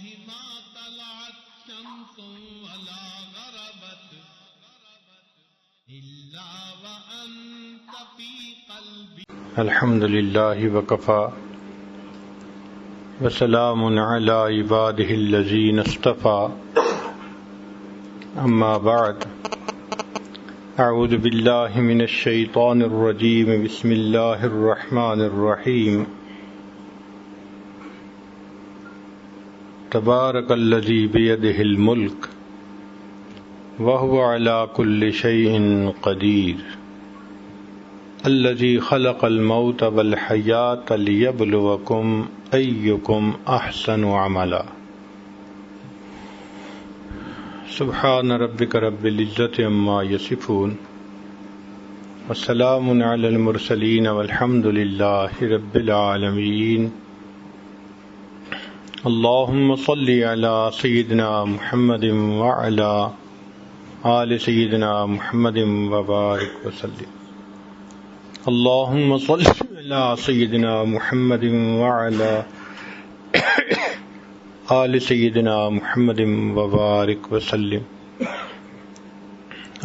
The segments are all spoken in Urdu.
ما طلعت شمس ولا غربت إلا وأنت في قلبي. الحمد لله وكفى وسلام على عباده الذين اصطفى أما بعد أعوذ بالله من الشيطان الرجيم بسم الله الرحمن الرحيم تبارك الذي بيده الملك وهو على كل شيء قدير الذي خلق الموت والحياة ليبلوكم أيكم أحسن عملا. سبحان ربك رب العزة عما يصفون والسلام على المرسلين والحمد لله رب العالمين. اللهم صل على سيدنا محمد وعلى آل سيدنا محمد وبارك وسلم. اللهم صل على سيدنا محمد وعلى آل سيدنا محمد وبارك وسلم.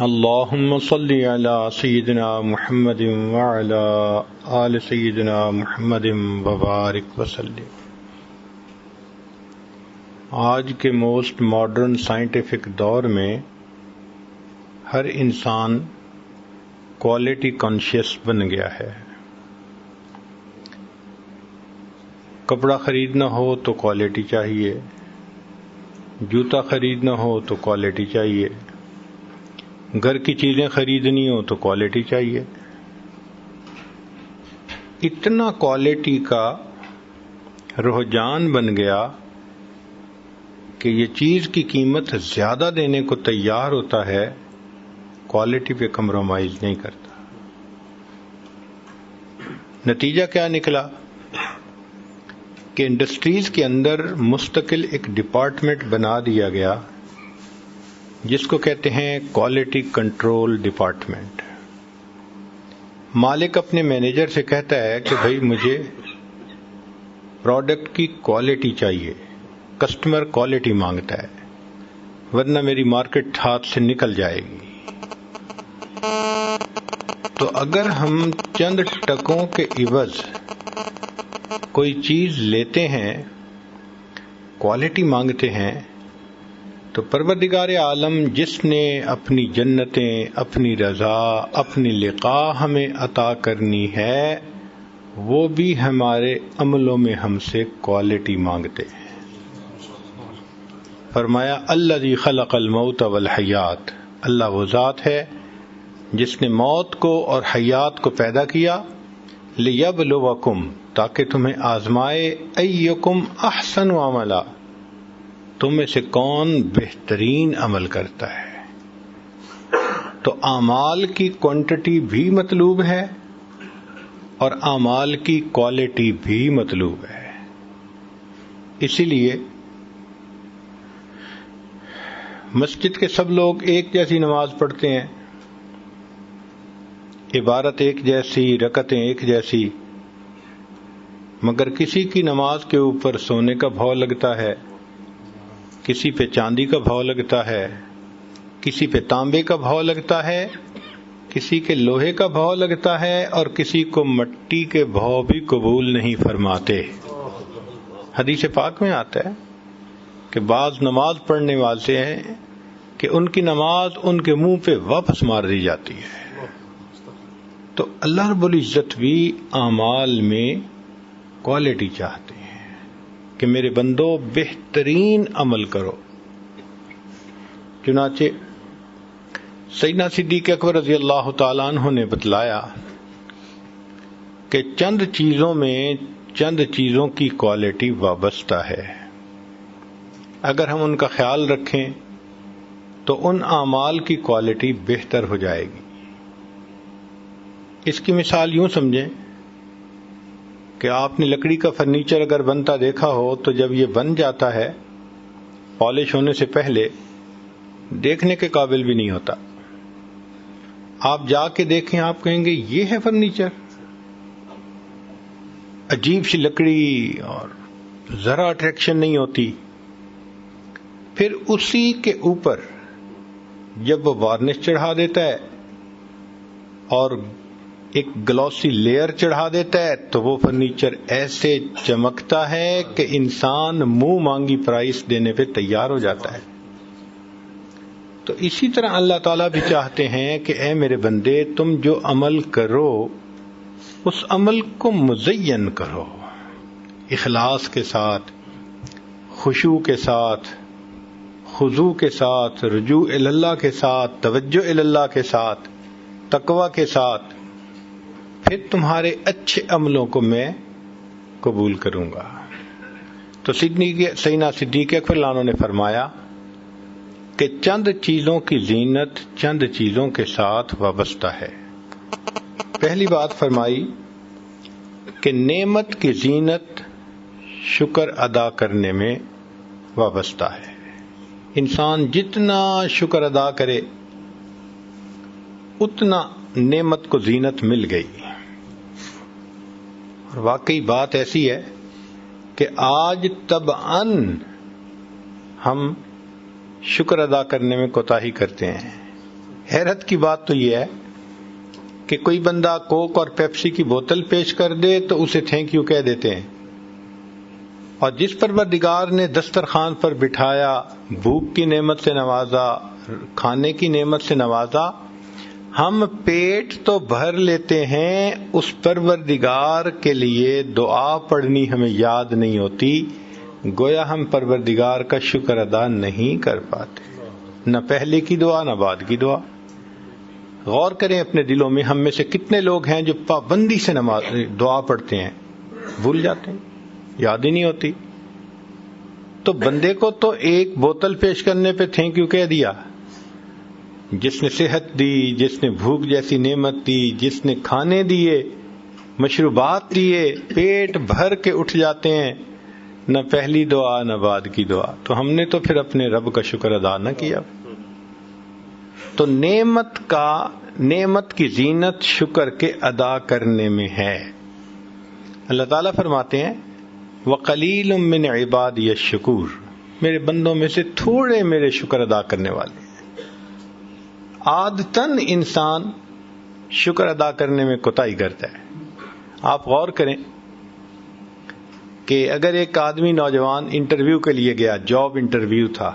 اللهم صل على سيدنا محمد وعلى آل سيدنا محمد وبارك وسلم. آج کے موسٹ ماڈرن سائنٹیفک دور میں ہر انسان کوالٹی کانشیس بن گیا ہے. کپڑا خریدنا ہو تو کوالٹی چاہیے، جوتا خریدنا ہو تو کوالٹی چاہیے، گھر کی چیزیں خریدنی ہو تو کوالٹی چاہیے. اتنا کوالٹی کا رجحان بن گیا کہ یہ چیز کی قیمت زیادہ دینے کو تیار ہوتا ہے، کوالٹی پہ کمپرومائز نہیں کرتا. نتیجہ کیا نکلا کہ انڈسٹریز کے اندر مستقل ایک ڈپارٹمنٹ بنا دیا گیا جس کو کہتے ہیں کوالٹی کنٹرول ڈپارٹمنٹ. مالک اپنے مینیجر سے کہتا ہے کہ بھائی مجھے پروڈکٹ کی کوالٹی چاہیے، کسٹمر کوالٹی مانگتا ہے ورنہ میری مارکیٹ ہاتھ سے نکل جائے گی. تو اگر ہم چند ٹکوں کے عوض کوئی چیز لیتے ہیں، کوالٹی مانگتے ہیں، تو پروردگار عالم جس نے اپنی جنتیں، اپنی رضا، اپنی لقاء ہمیں عطا کرنی ہے، وہ بھی ہمارے عملوں میں ہم سے کوالٹی مانگتے ہیں. فرمایا الذی خلق الموت والحیات، اللہ وہ ذات ہے جس نے موت کو اور حیات کو پیدا کیا، لیبلوکم، تاکہ تمہیں آزمائے، ایکم احسن عملا، تم میں سے کون بہترین عمل کرتا ہے. تو اعمال کی کوانٹٹی بھی مطلوب ہے اور اعمال کی کوالٹی بھی مطلوب ہے. اسی لیے مسجد کے سب لوگ ایک جیسی نماز پڑھتے ہیں، عبارت ایک جیسی، رکعتیں ایک جیسی، مگر کسی کی نماز کے اوپر سونے کا بھاؤ لگتا ہے، کسی پہ چاندی کا بھاؤ لگتا ہے، کسی پہ تانبے کا بھاؤ لگتا ہے، کسی کے لوہے کا بھاؤ لگتا ہے، اور کسی کو مٹی کے بھاؤ بھی قبول نہیں فرماتے. حدیث پاک میں آتا ہے کہ بعض نماز پڑھنے والے ہیں کہ ان کی نماز ان کے منہ پہ واپس مار دی جاتی ہے. تو اللہ رب العزت بھی اعمال میں کوالٹی چاہتے ہیں کہ میرے بندو بہترین عمل کرو. چنانچہ سیدنا صدیق اکبر رضی اللہ تعالیٰ عنہ نے بتلایا کہ چند چیزوں میں چند چیزوں کی کوالٹی وابستہ ہے، اگر ہم ان کا خیال رکھیں تو ان اعمال کی کوالٹی بہتر ہو جائے گی. اس کی مثال یوں سمجھیں کہ آپ نے لکڑی کا فرنیچر اگر بنتا دیکھا ہو تو جب یہ بن جاتا ہے پالش ہونے سے پہلے دیکھنے کے قابل بھی نہیں ہوتا. آپ جا کے دیکھیں، آپ کہیں گے یہ ہے فرنیچر، عجیب سی لکڑی اور ذرا اٹریکشن نہیں ہوتی. پھر اسی کے اوپر جب وہ وارنش چڑھا دیتا ہے اور ایک گلوسی لیئر چڑھا دیتا ہے تو وہ فرنیچر ایسے چمکتا ہے کہ انسان منہ مانگی پرائس دینے پہ تیار ہو جاتا ہے. تو اسی طرح اللہ تعالیٰ بھی چاہتے ہیں کہ اے میرے بندے تم جو عمل کرو اس عمل کو مزین کرو، اخلاص کے ساتھ، خشوع کے ساتھ، خضوع کے ساتھ، رجوع اللہ کے ساتھ، توجہ اللہ کے ساتھ، تقوی کے ساتھ، پھر تمہارے اچھے عملوں کو میں قبول کروں گا. تو سیدنا صدیق اکبر عنہ نے فرمایا کہ چند چیزوں کی زینت چند چیزوں کے ساتھ وابستہ ہے. پہلی بات فرمائی کہ نعمت کی زینت شکر ادا کرنے میں وابستہ ہے. انسان جتنا شکر ادا کرے اتنا نعمت کو زینت مل گئی. اور واقعی بات ایسی ہے کہ آج طبعاً ہم شکر ادا کرنے میں کوتاہی کرتے ہیں. حیرت کی بات تو یہ ہے کہ کوئی بندہ کوک اور پیپسی کی بوتل پیش کر دے تو اسے تھینک یو کہہ دیتے ہیں، اور جس پروردگار نے دسترخوان پر بٹھایا، بھوک کی نعمت سے نوازا، کھانے کی نعمت سے نوازا، ہم پیٹ تو بھر لیتے ہیں، اس پروردگار کے لیے دعا پڑھنی ہمیں یاد نہیں ہوتی. گویا ہم پروردگار کا شکر ادا نہیں کر پاتے، نہ پہلے کی دعا نہ بعد کی دعا. غور کریں اپنے دلوں میں، ہم میں سے کتنے لوگ ہیں جو پابندی سے دعا پڑھتے ہیں، بھول جاتے ہیں، یاد ہی نہیں ہوتی. تو بندے کو تو ایک بوتل پیش کرنے پہ تھینک یو کہہ دیا، جس نے صحت دی، جس نے بھوک جیسی نعمت دی، جس نے کھانے دیے، مشروبات دیے، پیٹ بھر کے اٹھ جاتے ہیں، نہ پہلی دعا نہ بعد کی دعا. تو ہم نے تو پھر اپنے رب کا شکر ادا نہ کیا. تو نعمت کی زینت شکر کے ادا کرنے میں ہے. اللہ تعالیٰ فرماتے ہیں وَقَلِيلٌ مِّنْ عِبَادِيَ الشَّكُورُ، میرے بندوں میں سے تھوڑے میرے شکر ادا کرنے والے ہیں. عادتاً انسان شکر ادا کرنے میں کوتاہی کرتا ہے. آپ غور کریں کہ اگر ایک آدمی نوجوان انٹرویو کے لیے گیا، جاب انٹرویو تھا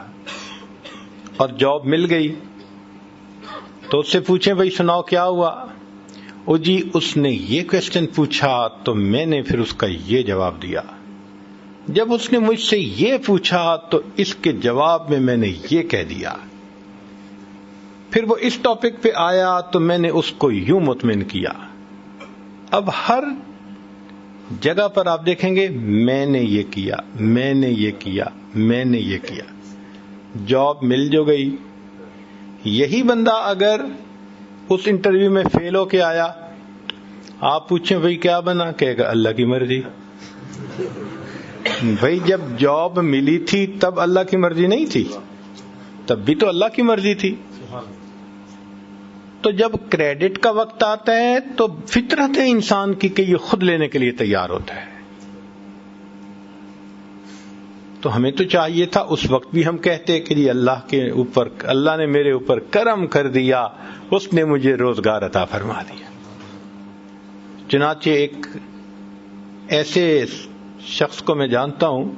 اور جاب مل گئی، تو اس سے پوچھیں بھائی سناؤ کیا ہوا؟ او جی اس نے یہ کوشچن پوچھا تو میں نے پھر اس کا یہ جواب دیا، جب اس نے مجھ سے یہ پوچھا تو اس کے جواب میں نے یہ کہہ دیا، پھر وہ اس ٹاپک پہ آیا تو میں نے اس کو یوں مطمئن کیا. اب ہر جگہ پر آپ دیکھیں گے میں نے یہ کیا، میں نے یہ کیا، میں نے یہ کیا. جاب مل جو گئی. یہی بندہ اگر اس انٹرویو میں فیل ہو کے آیا، آپ پوچھیں بھائی کیا بنا، کہے گا اللہ کی مرضی. بھائی جب جاب ملی تھی تب اللہ کی مرضی نہیں تھی؟ تب بھی تو اللہ کی مرضی تھی. تو جب کریڈٹ کا وقت آتا ہے تو فطرت ہے انسان کی کہ یہ خود لینے کے لیے تیار ہوتا ہے. تو ہمیں تو چاہیے تھا اس وقت بھی ہم کہتے کہ جی اللہ نے میرے اوپر کرم کر دیا، اس نے مجھے روزگار عطا فرما دیا. چنانچہ ایک ایسے شخص کو میں جانتا ہوں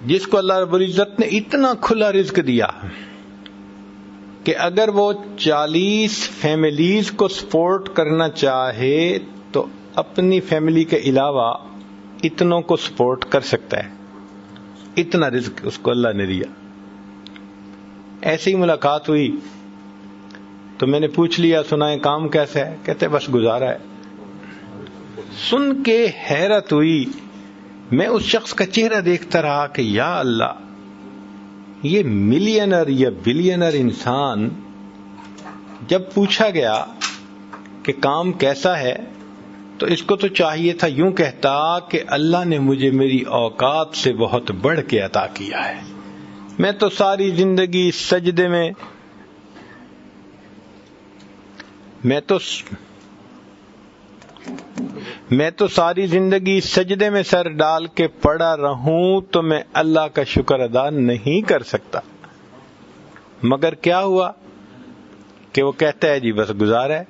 جس کو اللہ رب العزت نے اتنا کھلا رزق دیا کہ اگر وہ 40 فیملیز کو سپورٹ کرنا چاہے تو اپنی فیملی کے علاوہ اتنوں کو سپورٹ کر سکتا ہے. اتنا رزق اس کو اللہ نے دیا. ایسی ہی ملاقات ہوئی تو میں نے پوچھ لیا سنائیں کام کیسا ہے؟ کہتے بس گزارا ہے. سن کے حیرت ہوئی. میں اس شخص کا چہرہ دیکھتا رہا کہ یا اللہ، یہ ملینر یا بلینر انسان جب پوچھا گیا کہ کام کیسا ہے تو اس کو تو چاہیے تھا یوں کہتا کہ اللہ نے مجھے میری اوقات سے بہت بڑھ کے عطا کیا ہے، میں تو ساری زندگی سجدے میں، میں تو میں تو ساری زندگی سجدے میں سر ڈال کے پڑا رہوں تو میں اللہ کا شکر ادا نہیں کر سکتا، مگر کیا ہوا کہ وہ کہتا ہے جی بس گزارا ہے۔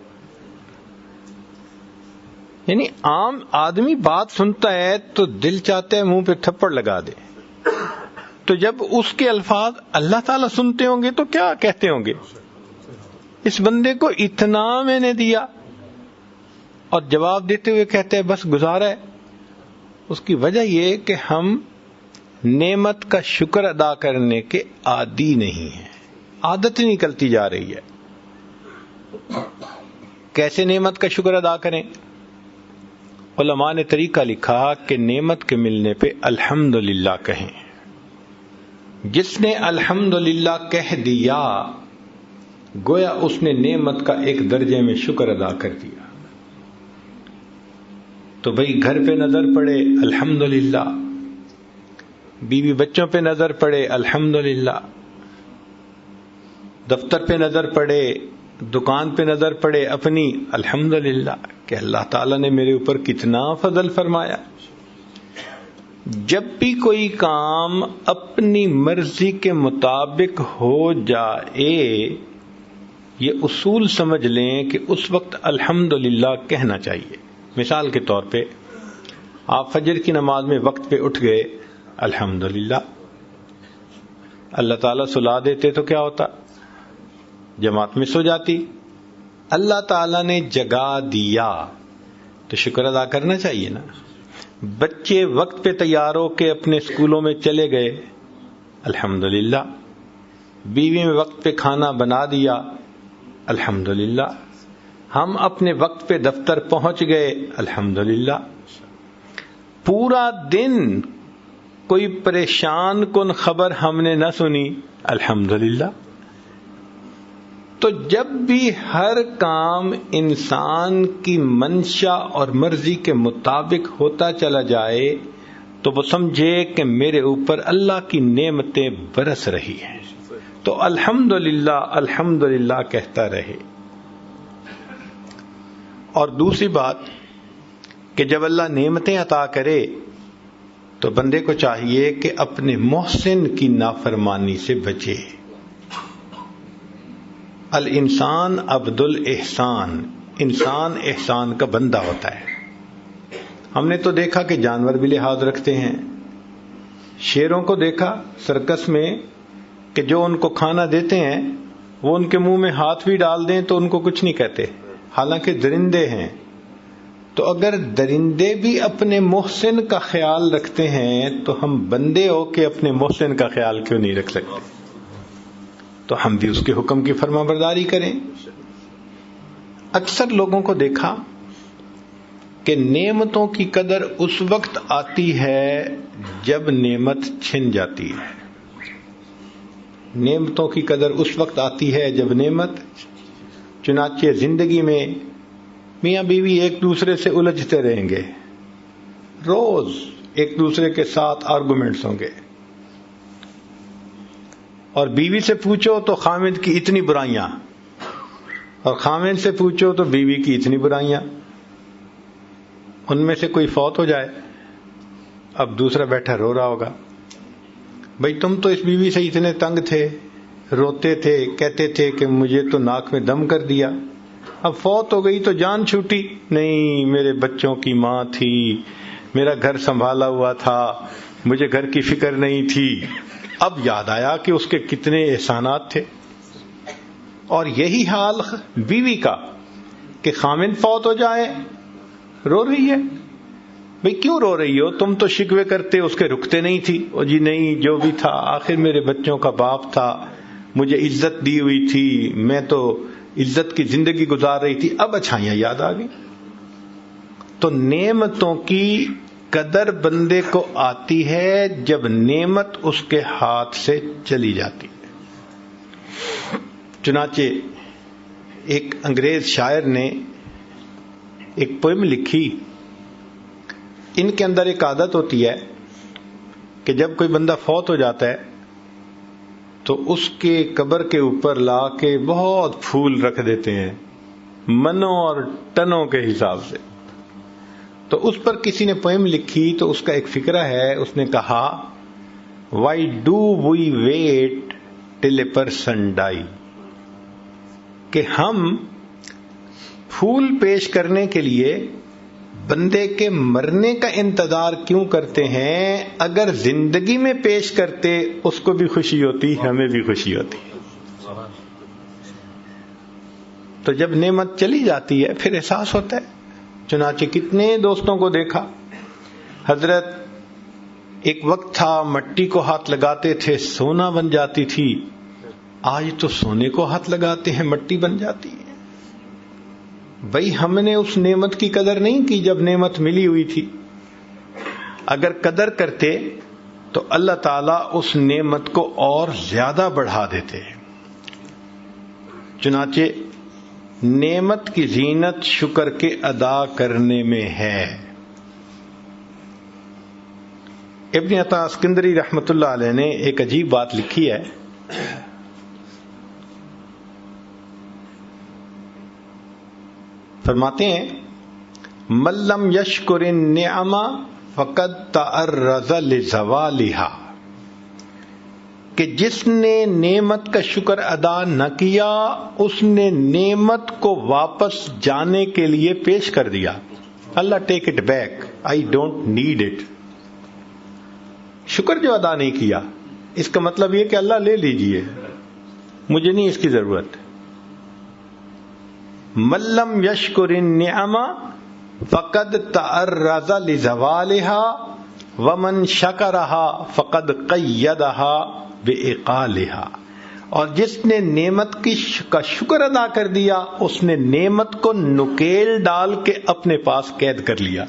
یعنی عام آدمی بات سنتا ہے تو دل چاہتا ہے منہ پہ تھپڑ لگا دے، تو جب اس کے الفاظ اللہ تعالیٰ سنتے ہوں گے تو کیا کہتے ہوں گے؟ اس بندے کو اتنا میں نے دیا، اور جواب دیتے ہوئے کہتے ہیں بس گزارا ہے۔ اس کی وجہ یہ کہ ہم نعمت کا شکر ادا کرنے کے عادی نہیں ہیں، عادت نکلتی جا رہی ہے۔ کیسے نعمت کا شکر ادا کریں؟ علماء نے طریقہ لکھا کہ نعمت کے ملنے پہ الحمدللہ کہیں۔ جس نے الحمدللہ کہہ دیا گویا اس نے نعمت کا ایک درجے میں شکر ادا کر دیا۔ تو بھئی گھر پہ نظر پڑے الحمدللہ، بیوی بچوں پہ نظر پڑے الحمدللہ، دفتر پہ نظر پڑے، دکان پہ نظر پڑے اپنی، الحمدللہ کہ اللہ تعالیٰ نے میرے اوپر کتنا فضل فرمایا۔ جب بھی کوئی کام اپنی مرضی کے مطابق ہو جائے، یہ اصول سمجھ لیں کہ اس وقت الحمدللہ کہنا چاہیے۔ مثال کے طور پہ آپ فجر کی نماز میں وقت پہ اٹھ گئے، الحمدللہ۔ اللہ تعالیٰ سلا دیتے تو کیا ہوتا؟ جماعت میں سو جاتی۔ اللہ تعالیٰ نے جگا دیا تو شکر ادا کرنا چاہیے نا۔ بچے وقت پہ تیار ہو کے اپنے اسکولوں میں چلے گئے، الحمدللہ۔ بیوی میں وقت پہ کھانا بنا دیا، الحمدللہ۔ ہم اپنے وقت پہ دفتر پہنچ گئے، الحمدللہ۔ پورا دن کوئی پریشان کن خبر ہم نے نہ سنی، الحمدللہ۔ تو جب بھی ہر کام انسان کی منشا اور مرضی کے مطابق ہوتا چلا جائے تو وہ سمجھے کہ میرے اوپر اللہ کی نعمتیں برس رہی ہیں، تو الحمدللہ الحمدللہ کہتا رہے۔ اور دوسری بات کہ جب اللہ نعمتیں عطا کرے تو بندے کو چاہیے کہ اپنے محسن کی نافرمانی سے بچے۔ الانسان عبد الاحسان، انسان احسان کا بندہ ہوتا ہے۔ ہم نے تو دیکھا کہ جانور بھی لحاظ رکھتے ہیں۔ شیروں کو دیکھا سرکس میں کہ جو ان کو کھانا دیتے ہیں وہ ان کے منہ میں ہاتھ بھی ڈال دیں تو ان کو کچھ نہیں کہتے، حالانکہ درندے ہیں۔ تو اگر درندے بھی اپنے محسن کا خیال رکھتے ہیں تو ہم بندے ہو کے اپنے محسن کا خیال کیوں نہیں رکھ سکتے؟ تو ہم بھی اس کے حکم کی فرما برداری کریں۔ اکثر لوگوں کو دیکھا کہ نعمتوں کی قدر اس وقت آتی ہے جب نعمت چھن جاتی ہے۔ نعمتوں کی قدر اس وقت آتی ہے جب نعمت، چنانچہ زندگی میں میاں بیوی ایک دوسرے سے الجھتے رہیں گے، روز ایک دوسرے کے ساتھ آرگومنٹس ہوں گے، اور بیوی سے پوچھو تو خامد کی اتنی برائیاں، اور خامد سے پوچھو تو بیوی کی اتنی برائیاں۔ ان میں سے کوئی فوت ہو جائے، اب دوسرا بیٹھا رو رہا ہوگا، بھئی تم تو اس بیوی سے اتنے تنگ تھے، روتے تھے، کہتے تھے کہ مجھے تو ناک میں دم کر دیا، اب فوت ہو گئی تو جان چھوٹی، نہیں میرے بچوں کی ماں تھی، میرا گھر سنبھالا ہوا تھا، مجھے گھر کی فکر نہیں تھی، اب یاد آیا کہ اس کے کتنے احسانات تھے۔ اور یہی حال بیوی کا کہ خامند فوت ہو جائے رو رہی ہے، بھئی کیوں رو رہی ہو؟ تم تو شکوے کرتے اس کے رکتے نہیں تھی، اور جی نہیں جو بھی تھا آخر میرے بچوں کا باپ تھا، مجھے عزت دی ہوئی تھی، میں تو عزت کی زندگی گزار رہی تھی، اب اچھائیاں یاد آ گئی۔ تو نعمتوں کی قدر بندے کو آتی ہے جب نعمت اس کے ہاتھ سے چلی جاتی ہے۔ چنانچہ ایک انگریز شاعر نے ایک پوئم لکھی۔ ان کے اندر ایک عادت ہوتی ہے کہ جب کوئی بندہ فوت ہو جاتا ہے تو اس کے قبر کے اوپر لا کے بہت پھول رکھ دیتے ہیں، منوں اور ٹنوں کے حساب سے۔ تو اس پر کسی نے پوئم لکھی تو اس کا ایک فقرہ ہے، اس نے کہا why do we wait till a person die, کہ ہم پھول پیش کرنے کے لیے بندے کے مرنے کا انتظار کیوں کرتے ہیں؟ اگر زندگی میں پیش کرتے اس کو بھی خوشی ہوتی، ہمیں بھی خوشی ہوتی۔ تو جب نعمت چلی جاتی ہے پھر احساس ہوتا ہے۔ چنانچہ کتنے دوستوں کو دیکھا، حضرت ایک وقت تھا مٹی کو ہاتھ لگاتے تھے سونا بن جاتی تھی، آج تو سونے کو ہاتھ لگاتے ہیں مٹی بن جاتی ہے۔ بھائی ہم نے اس نعمت کی قدر نہیں کی جب نعمت ملی ہوئی تھی، اگر قدر کرتے تو اللہ تعالیٰ اس نعمت کو اور زیادہ بڑھا دیتے۔ چنانچہ نعمت کی زینت شکر کے ادا کرنے میں ہے۔ ابن عطا اسکندری رحمت اللہ علیہ نے ایک عجیب بات لکھی ہے، فرماتے ہیں من لم یشکر النعم فقد تعرض لزوالها، کہ جس نے نعمت کا شکر ادا نہ کیا اس نے نعمت کو واپس جانے کے لیے پیش کر دیا۔ Allah take it back, I don't need it. شکر جو ادا نہیں کیا اس کا مطلب یہ کہ اللہ لے لیجئے، مجھے نہیں اس کی ضرورت۔ من لم یشکر النعم فقد تعرض لزوالها ومن شکرها فقد قیدها بإقالها، اور جس نے نعمت کا شکر ادا کر دیا اس نے نعمت کو نکیل ڈال کے اپنے پاس قید کر لیا۔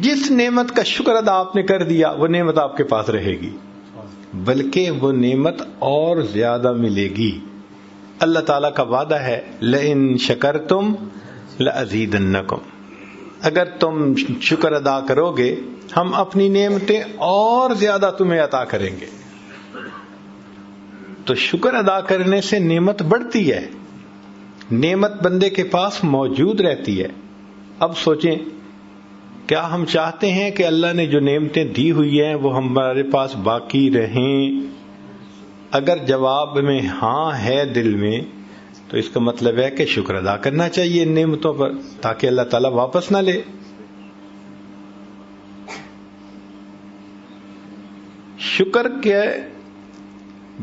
جس نعمت کا شکر ادا آپ نے کر دیا وہ نعمت آپ کے پاس رہے گی، بلکہ وہ نعمت اور زیادہ ملے گی۔ اللہ تعالیٰ کا وعدہ ہے لئن شکرتم لأزیدنکم، اگر تم شکر ادا کرو گے ہم اپنی نعمتیں اور زیادہ تمہیں عطا کریں گے۔ تو شکر ادا کرنے سے نعمت بڑھتی ہے، نعمت بندے کے پاس موجود رہتی ہے۔ اب سوچیں، کیا ہم چاہتے ہیں کہ اللہ نے جو نعمتیں دی ہوئی ہیں وہ ہمارے پاس باقی رہیں؟ اگر جواب میں ہاں ہے دل میں تو اس کا مطلب ہے کہ شکر ادا کرنا چاہیے ان نعمتوں پر تاکہ اللہ تعالیٰ واپس نہ لے۔ شکر کے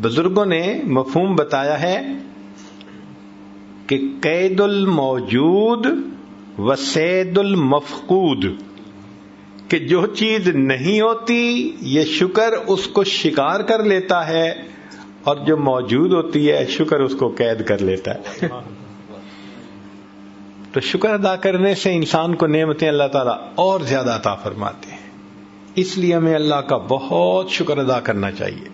بزرگوں نے مفہوم بتایا ہے کہ قید الموجود و صید المفقود، کہ جو چیز نہیں ہوتی یہ شکر اس کو شکار کر لیتا ہے، اور جو موجود ہوتی ہے شکر اس کو قید کر لیتا ہے۔ تو شکر ادا کرنے سے انسان کو نعمتیں اللہ تعالیٰ اور زیادہ عطا فرماتے ہیں، اس لیے ہمیں اللہ کا بہت شکر ادا کرنا چاہیے۔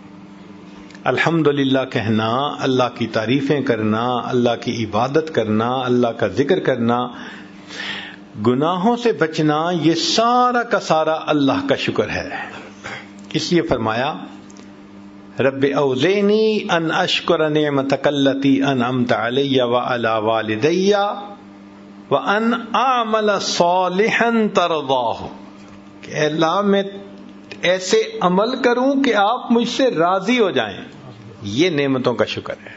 الحمدللہ کہنا، اللہ کی تعریفیں کرنا، اللہ کی عبادت کرنا، اللہ کا ذکر کرنا، گناہوں سے بچنا، یہ سارا کا سارا اللہ کا شکر ہے۔ اس لیے فرمایا رب اوزعنی ان اشکر نعمتک التی انعمت علی وعلی والدی وان اعمل صالحا ترضاہ، کہ اللہ میں ایسے عمل کروں کہ آپ مجھ سے راضی ہو جائیں، یہ نعمتوں کا شکر ہے۔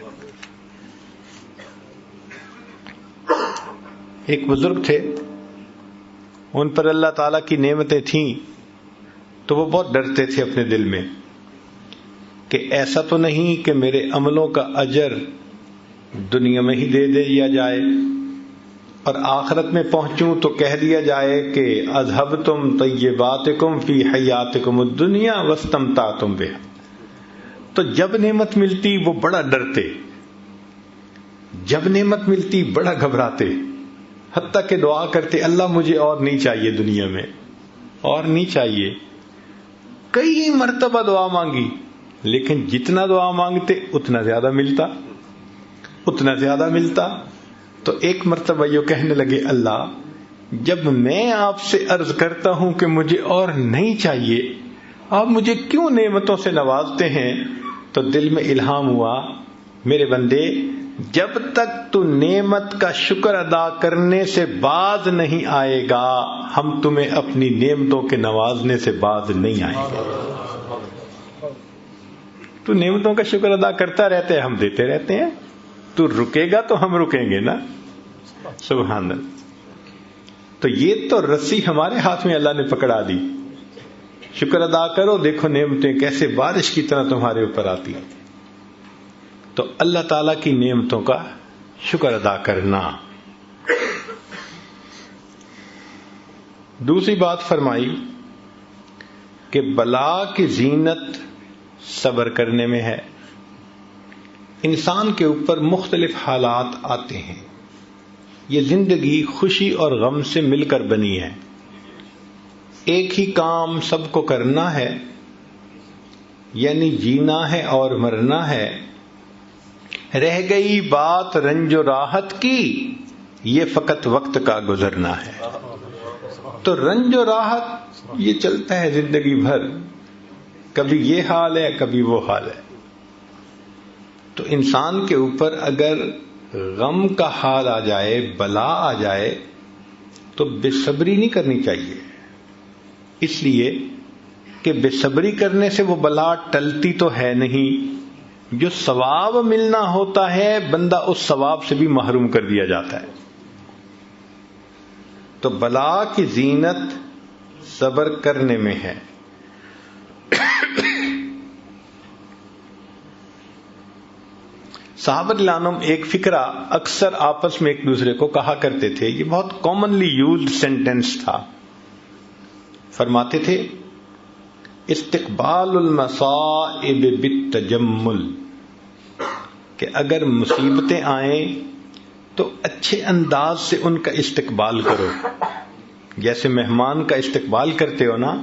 ایک بزرگ تھے، ان پر اللہ تعالیٰ کی نعمتیں تھیں تو وہ بہت ڈرتے تھے اپنے دل میں کہ ایسا تو نہیں کہ میرے عملوں کا اجر دنیا میں ہی دے دیا جائے اور آخرت میں پہنچوں تو کہہ دیا جائے کہ اذہبتم طیباتکم فی حیاتکم الدنیا واستمتعتم بہا۔ تو جب نعمت ملتی وہ بڑا ڈرتے، جب نعمت ملتی بڑا گھبراتے، حتیٰ کہ دعا کرتے اللہ مجھے اور نہیں چاہیے دنیا میں، اور نہیں چاہیے۔ کئی مرتبہ دعا مانگی لیکن جتنا دعا مانگتے اتنا زیادہ ملتا، اتنا زیادہ ملتا۔ تو ایک مرتبہ یہ کہنے لگے اللہ جب میں آپ سے عرض کرتا ہوں کہ مجھے اور نہیں چاہیے، آپ مجھے کیوں نعمتوں سے نوازتے ہیں؟ تو دل میں الہام ہوا میرے بندے جب تک تو نعمت کا شکر ادا کرنے سے باز نہیں آئے گا ہم تمہیں اپنی نعمتوں کے نوازنے سے باز نہیں آئیں گے. تو نعمتوں کا شکر ادا کرتا رہتا ہے, ہم دیتے رہتے ہیں. تو رکے گا تو ہم رکیں گے نا. سبحان اللہ. تو یہ تو رسی ہمارے ہاتھ میں اللہ نے پکڑا دی. شکر ادا کرو, دیکھو نعمتیں کیسے بارش کی طرح تمہارے اوپر آتی ہیں. تو اللہ تعالی کی نعمتوں کا شکر ادا کرنا. دوسری بات فرمائی کہ بلا کی زینت صبر کرنے میں ہے. انسان کے اوپر مختلف حالات آتے ہیں. یہ زندگی خوشی اور غم سے مل کر بنی ہے. ایک ہی کام سب کو کرنا ہے, یعنی جینا ہے اور مرنا ہے. رہ گئی بات رنج و راحت کی, یہ فقط وقت کا گزرنا ہے. تو رنج و راحت یہ چلتا ہے زندگی بھر, کبھی یہ حال ہے کبھی وہ حال ہے. تو انسان کے اوپر اگر غم کا حال آ جائے, بلا آ جائے, تو بے صبری نہیں کرنی چاہیے. اس لیے کہ بے صبری کرنے سے وہ بلا ٹلتی تو ہے نہیں. جو ثواب ملنا ہوتا ہے بندہ اس ثواب سے بھی محروم کر دیا جاتا ہے. تو بلا کی زینت صبر کرنے میں ہے. صحابہ رضی اللہ عنہم ایک فقرہ اکثر آپس میں ایک دوسرے کو کہا کرتے تھے. یہ بہت کامنلی یوزڈ سینٹینس تھا. فرماتے تھے استقبال المصائب بالتجمل, کہ اگر مصیبتیں آئیں تو اچھے انداز سے ان کا استقبال کرو. جیسے مہمان کا استقبال کرتے ہو نا,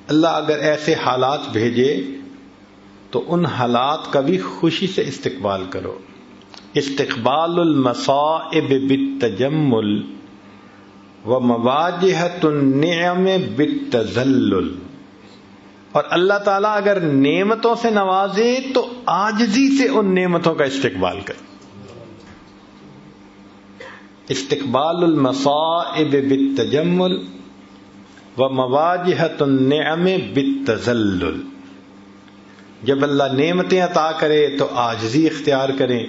اللہ اگر ایسے حالات بھیجے تو ان حالات کا بھی خوشی سے استقبال کرو. استقبال المصائب بالتجمل ومواجہۃ النعم بالتذلل. اور اللہ تعالیٰ اگر نعمتوں سے نوازے تو عاجزی سے ان نعمتوں کا استقبال کرے. استقبال المصائب بالتجمل ومواجہۃ النعم بالتذلل. جب اللہ نعمتیں عطا کرے تو عاجزی اختیار کریں,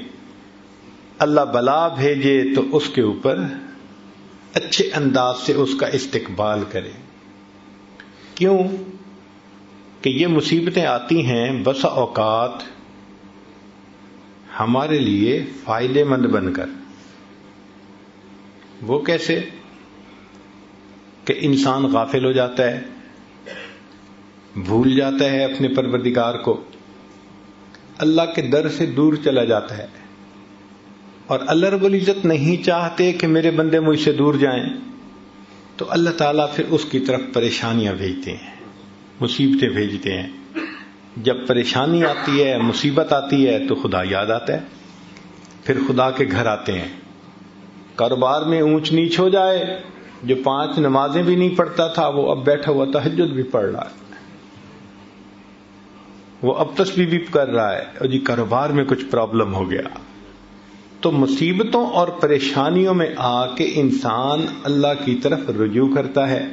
اللہ بلا بھیجے تو اس کے اوپر اچھے انداز سے اس کا استقبال کریں. کیوں کہ یہ مصیبتیں آتی ہیں بسا اوقات ہمارے لیے فائدے مند بن کر. وہ کیسے کہ انسان غافل ہو جاتا ہے, بھول جاتا ہے اپنے پروردگار کو, اللہ کے در سے دور چلا جاتا ہے. اور اللہ رب العزت نہیں چاہتے کہ میرے بندے مجھ سے دور جائیں, تو اللہ تعالیٰ پھر اس کی طرف پریشانیاں بھیجتے ہیں, مصیبتیں بھیجتے ہیں. جب پریشانی آتی ہے, مصیبت آتی ہے, تو خدا یاد آتا ہے. پھر خدا کے گھر آتے ہیں. کاروبار میں اونچ نیچ ہو جائے, جو 5 نمازیں بھی نہیں پڑھتا تھا وہ اب بیٹھا ہوا تہجد بھی پڑھ رہا ہے, وہ اب تسبیح بھی کر رہا ہے, اور جی کاروبار میں کچھ پرابلم ہو گیا. تو مصیبتوں اور پریشانیوں میں آ کے انسان اللہ کی طرف رجوع کرتا ہے.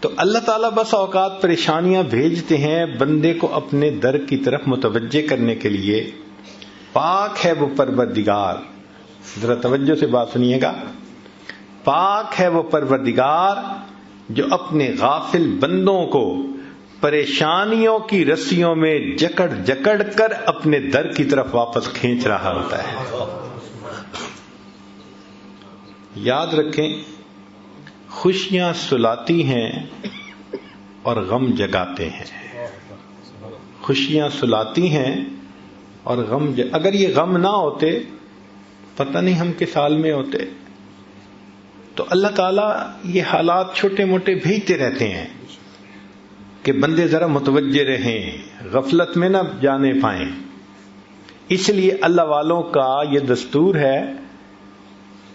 تو اللہ تعالیٰ بس اوقات پریشانیاں بھیجتے ہیں بندے کو اپنے در کی طرف متوجہ کرنے کے لیے. پاک ہے وہ پروردگار, ذرا توجہ سے بات سنیے گا. پاک ہے وہ پروردگار جو اپنے غافل بندوں کو پریشانیوں کی رسیوں میں جکڑ جکڑ کر اپنے در کی طرف واپس کھینچ رہا ہوتا ہے. یاد رکھیں, خوشیاں سلاتی ہیں اور غم جگاتے ہیں. خوشیاں سلاتی ہیں اور غم اگر یہ غم نہ ہوتے پتہ نہیں ہم کس حال میں ہوتے. تو اللہ تعالیٰ یہ حالات چھوٹے موٹے بھیجتے رہتے ہیں کہ بندے ذرا متوجہ رہیں, غفلت میں نہ جانے پائیں. اس لیے اللہ والوں کا یہ دستور ہے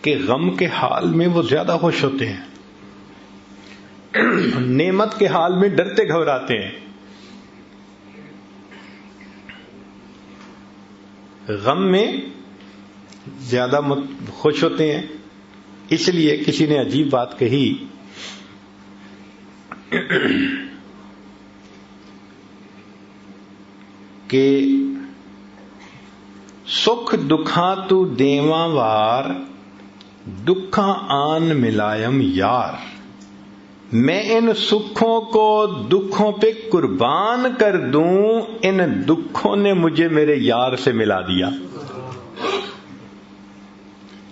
کہ غم کے حال میں وہ زیادہ خوش ہوتے ہیں, نعمت کے حال میں ڈرتے گھبراتے ہیں. غم میں زیادہ خوش ہوتے ہیں. اس لیے کسی نے عجیب بات کہی کہ سکھ دکھاں تو دیواں وار دکھاں آن ملائم یار. میں ان سکھوں کو دکھوں پہ قربان کر دوں، ان دکھوں نے مجھے میرے یار سے ملا دیا.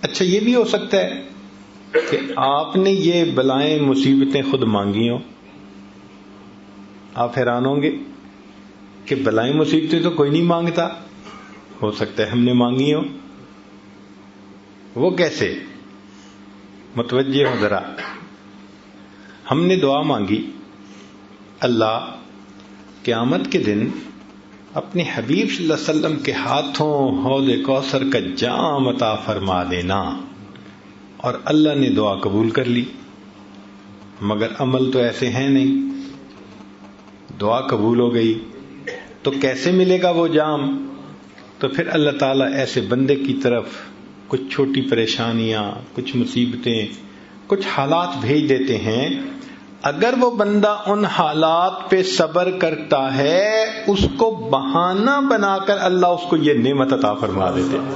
اچھا یہ بھی ہو سکتا ہے کہ آپ نے یہ بلائیں مصیبتیں خود مانگی ہوں. آپ حیران ہوں گے کہ بلائیں مصیبتیں تو کوئی نہیں مانگتا. ہو سکتا ہے ہم نے مانگی ہوں. وہ کیسے؟ متوجہ ہو ذرا. ہم نے دعا مانگی، اللہ قیامت کے دن اپنے حبیب صلی اللہ علیہ وسلم کے ہاتھوں حوض کوثر کا جام عطا فرما دینا، اور اللہ نے دعا قبول کر لی. مگر عمل تو ایسے ہیں نہیں. دعا قبول ہو گئی تو کیسے ملے گا وہ جام؟ تو پھر اللہ تعالیٰ ایسے بندے کی طرف کچھ چھوٹی پریشانیاں، کچھ مصیبتیں، کچھ حالات بھیج دیتے ہیں. اگر وہ بندہ ان حالات پہ صبر کرتا ہے، اس کو بہانہ بنا کر اللہ اس کو یہ نعمت عطا فرما دیتے ہیں.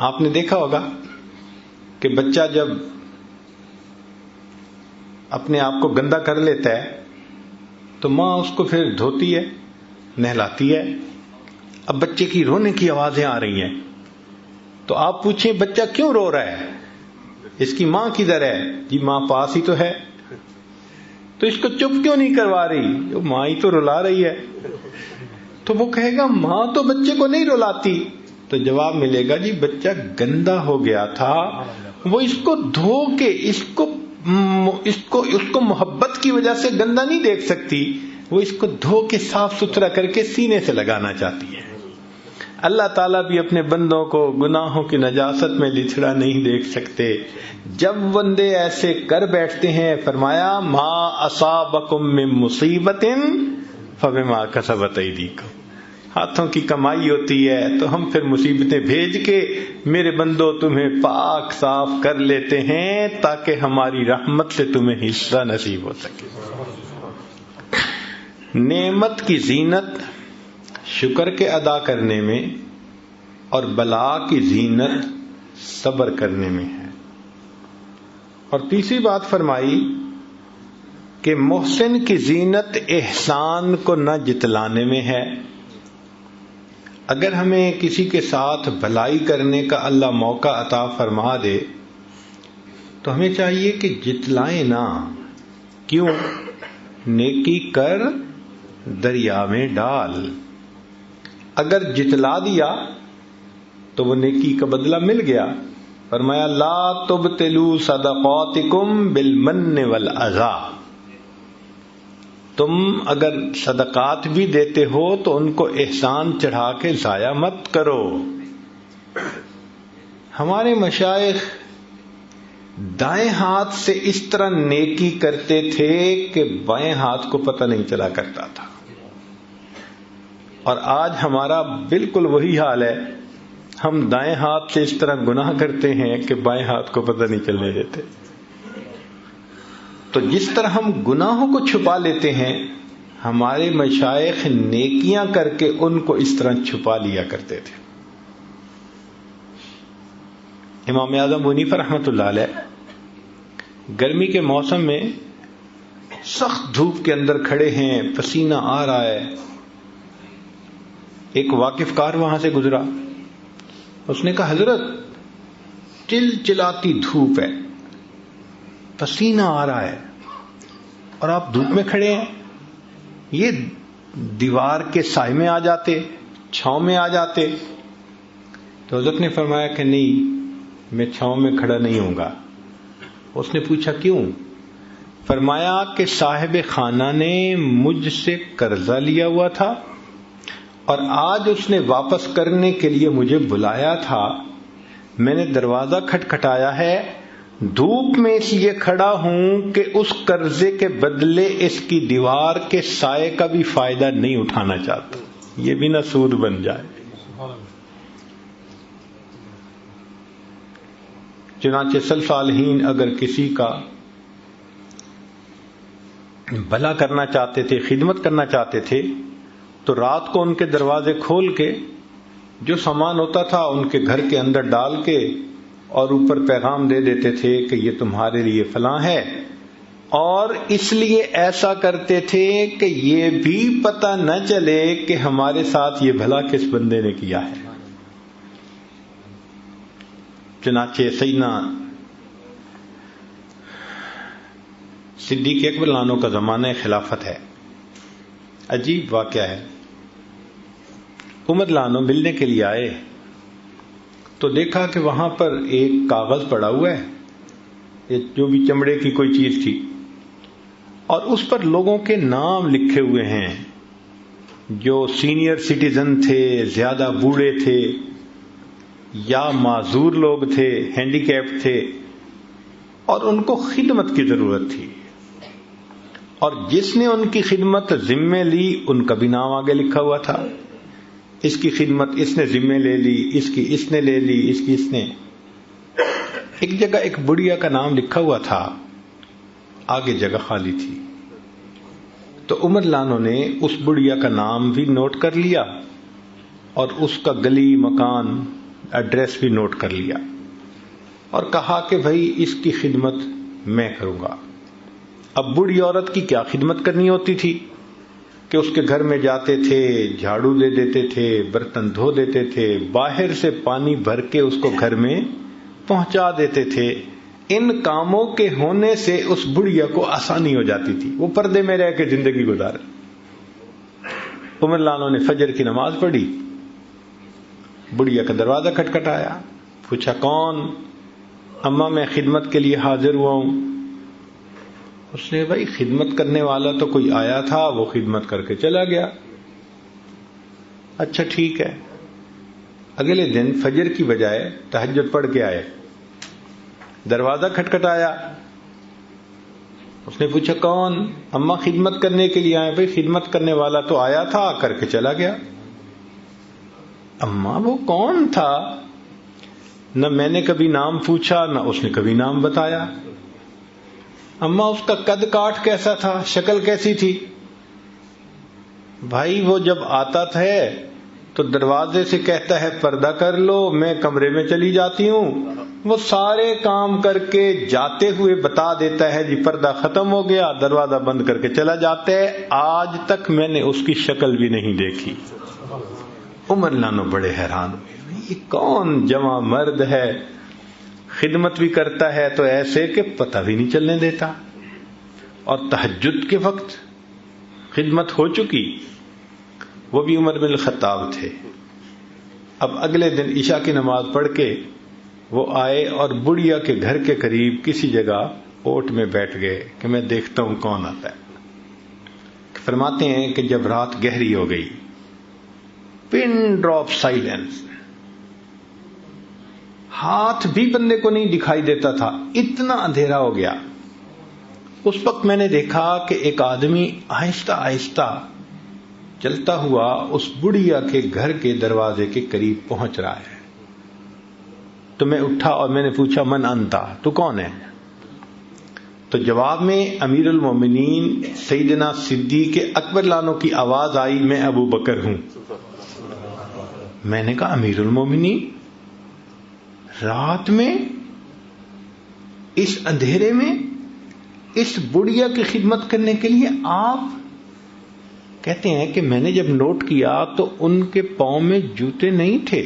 آپ نے دیکھا ہوگا کہ بچہ جب اپنے آپ کو گندا کر لیتا ہے تو ماں اس کو پھر دھوتی ہے، نہلاتی ہے. اب بچے کی رونے کی آوازیں آ رہی ہیں تو آپ پوچھیں بچہ کیوں رو رہا ہے؟ اس کی ماں کدھر ہے؟ جی ماں پاس ہی تو ہے. تو اس کو چپ کیوں نہیں کروا رہی؟ ماں ہی تو رلا رہی ہے. تو وہ کہے گا ماں تو بچے کو نہیں رلاتی. تو جواب ملے گا جی بچہ گندا ہو گیا تھا، وہ اس کو دھو کے اس کو محبت کی وجہ سے گندا نہیں دیکھ سکتی، وہ اس کو دھو کے صاف ستھرا کر کے سینے سے لگانا چاہتی ہے. اللہ تعالیٰ بھی اپنے بندوں کو گناہوں کی نجاست میں لچھڑا نہیں دیکھ سکتے. جب بندے ایسے کر بیٹھتے ہیں، فرمایا ما اصابکم من مصیبت فبما کسبت ایدیکم. ہاتھوں کی کمائی ہوتی ہے تو ہم پھر مصیبتیں بھیج کے میرے بندوں تمہیں پاک صاف کر لیتے ہیں تاکہ ہماری رحمت سے تمہیں حصہ نصیب ہو سکے. نعمت کی زینت شکر کے ادا کرنے میں اور بلا کی زینت صبر کرنے میں ہے. اور تیسری بات فرمائی کہ محسن کی زینت احسان کو نہ جتلانے میں ہے. اگر ہمیں کسی کے ساتھ بھلائی کرنے کا اللہ موقع عطا فرما دے تو ہمیں چاہیے کہ جتلائیں نہ. کیوں؟ نیکی کر دریا میں ڈال. اگر جتلا دیا تو وہ نیکی کا بدلہ مل گیا. فرمایا لا تبطلوا صدقاتکم بالمن والاذی. تم اگر صدقات بھی دیتے ہو تو ان کو احسان چڑھا کے ضائع مت کرو. ہمارے مشائخ دائیں ہاتھ سے اس طرح نیکی کرتے تھے کہ بائیں ہاتھ کو پتہ نہیں چلا کرتا تھا. اور آج ہمارا بالکل وہی حال ہے. ہم دائیں ہاتھ سے اس طرح گناہ کرتے ہیں کہ بائیں ہاتھ کو پتہ نہیں چلنے دیتے. تو جس طرح ہم گناہوں کو چھپا لیتے ہیں، ہمارے مشائخ نیکیاں کر کے ان کو اس طرح چھپا لیا کرتے تھے. امام اعظم حنیفہ رحمۃ اللہ علیہ گرمی کے موسم میں سخت دھوپ کے اندر کھڑے ہیں، پسینہ آ رہا ہے. ایک واقف کار وہاں سے گزرا. اس نے کہا حضرت چل چلاتی دھوپ ہے، پسینہ آ رہا ہے اور آپ دھوپ میں کھڑے ہیں، یہ دیوار کے سائے میں آ جاتے، چھاؤں میں آ جاتے. تو حضرت نے فرمایا کہ نہیں، میں چھاؤں میں کھڑا نہیں ہوں گا. اس نے پوچھا کیوں؟ فرمایا کہ صاحب خانہ نے مجھ سے قرضہ لیا ہوا تھا اور آج اس نے واپس کرنے کے لیے مجھے بلایا تھا. میں نے دروازہ کھٹکھٹایا ہے، دھوپ میں اس لیے کھڑا ہوں کہ اس قرضے کے بدلے اس کی دیوار کے سائے کا بھی فائدہ نہیں اٹھانا چاہتا. یہ بھی نہ سود بن جائے. چنانچہ سلف صالحین اگر کسی کا بھلا کرنا چاہتے تھے، خدمت کرنا چاہتے تھے، تو رات کو ان کے دروازے کھول کے جو سامان ہوتا تھا ان کے گھر کے اندر ڈال کے اور اوپر پیغام دے دیتے تھے کہ یہ تمہارے لیے فلاں ہے. اور اس لیے ایسا کرتے تھے کہ یہ بھی پتہ نہ چلے کہ ہمارے ساتھ یہ بھلا کس بندے نے کیا ہے. چنانچہ سیدنا صدیق اکبر لانو کا زمانہ خلافت ہے. عجیب واقعہ ہے. عمر لانو ملنے کے لیے آئے تو دیکھا کہ وہاں پر ایک کاغذ پڑا ہوا ہے، جو بھی چمڑے کی کوئی چیز تھی، اور اس پر لوگوں کے نام لکھے ہوئے ہیں جو سینئر سٹیزن تھے، زیادہ بوڑھے تھے یا معذور لوگ تھے، ہینڈی کیپ تھے، اور ان کو خدمت کی ضرورت تھی. اور جس نے ان کی خدمت ذمے لی ان کا بھی نام آگے لکھا ہوا تھا. اس کی خدمت اس نے ذمے لے لی، اس کی اس نے لے لی، اس کی اس نے. ایک جگہ ایک بڑھیا کا نام لکھا ہوا تھا، آگے جگہ خالی تھی. تو عمر لانو نے اس بڑھیا کا نام بھی نوٹ کر لیا اور اس کا گلی، مکان، ایڈریس بھی نوٹ کر لیا، اور کہا کہ بھائی اس کی خدمت میں کروں گا. اب بوڑھی عورت کی کیا خدمت کرنی ہوتی تھی کہ اس کے گھر میں جاتے تھے، جھاڑو دے دیتے تھے، برتن دھو دیتے تھے، باہر سے پانی بھر کے اس کو گھر میں پہنچا دیتے تھے. ان کاموں کے ہونے سے اس بڑھیا کو آسانی ہو جاتی تھی، وہ پردے میں رہ کے زندگی گزار. عمر لانو نے فجر کی نماز پڑھی، بڑھیا کا دروازہ کھٹکھٹایا، پوچھا کون؟ اماں میں خدمت کے لیے حاضر ہوا ہوں. اس نے بھائی خدمت کرنے والا تو کوئی آیا تھا، وہ خدمت کر کے چلا گیا. اچھا ٹھیک ہے. اگلے دن فجر کی بجائے تہجد پڑھ کے آئے، دروازہ کھٹکھٹایا، اس نے پوچھا کون؟ اماں خدمت کرنے کے لیے آئے. بھائی خدمت کرنے والا تو آیا تھا، کر کے چلا گیا. اماں وہ کون تھا؟ نہ میں نے کبھی نام پوچھا، نہ اس نے کبھی نام بتایا. اماں اس کا قد کاٹ کیسا تھا، شکل کیسی تھی؟ بھائی وہ جب آتا تھا تو دروازے سے کہتا ہے پردہ کر لو، میں کمرے میں چلی جاتی ہوں. وہ سارے کام کر کے جاتے ہوئے بتا دیتا ہے جی پردہ ختم ہو گیا، دروازہ بند کر کے چلا جاتا ہے. آج تک میں نے اس کی شکل بھی نہیں دیکھی. عمر لانو بڑے حیران ہوئے، یہ کون جواں مرد ہے، خدمت بھی کرتا ہے تو ایسے کہ پتہ بھی نہیں چلنے دیتا. اور تہجد کے وقت خدمت ہو چکی. وہ بھی عمر بن الخطاب تھے. اب اگلے دن عشاء کی نماز پڑھ کے وہ آئے اور بڑھیا کے گھر کے قریب کسی جگہ اوٹ میں بیٹھ گئے کہ میں دیکھتا ہوں کون آتا ہے. فرماتے ہیں کہ جب رات گہری ہو گئی، پن ڈراپ سائلنس، ہاتھ بھی بندے کو نہیں دکھائی دیتا تھا، اتنا اندھیرا ہو گیا. اس وقت میں نے دیکھا کہ ایک آدمی آہستہ آہستہ چلتا ہوا اس بڑھیا کے گھر کے دروازے کے قریب پہنچ رہا ہے. تو میں اٹھا اور میں نے پوچھا من انتا، تو کون ہے؟ تو جواب میں امیر المومنین سیدنا صدیق اکبر لانو کی آواز آئی، میں ابو بکر ہوں. میں نے کہا امیر المومنین رات میں، اس اندھیرے میں، اس بڑھیا کی خدمت کرنے کے لیے آپ؟ کہتے ہیں کہ میں نے جب نوٹ کیا تو ان کے پاؤں میں جوتے نہیں تھے،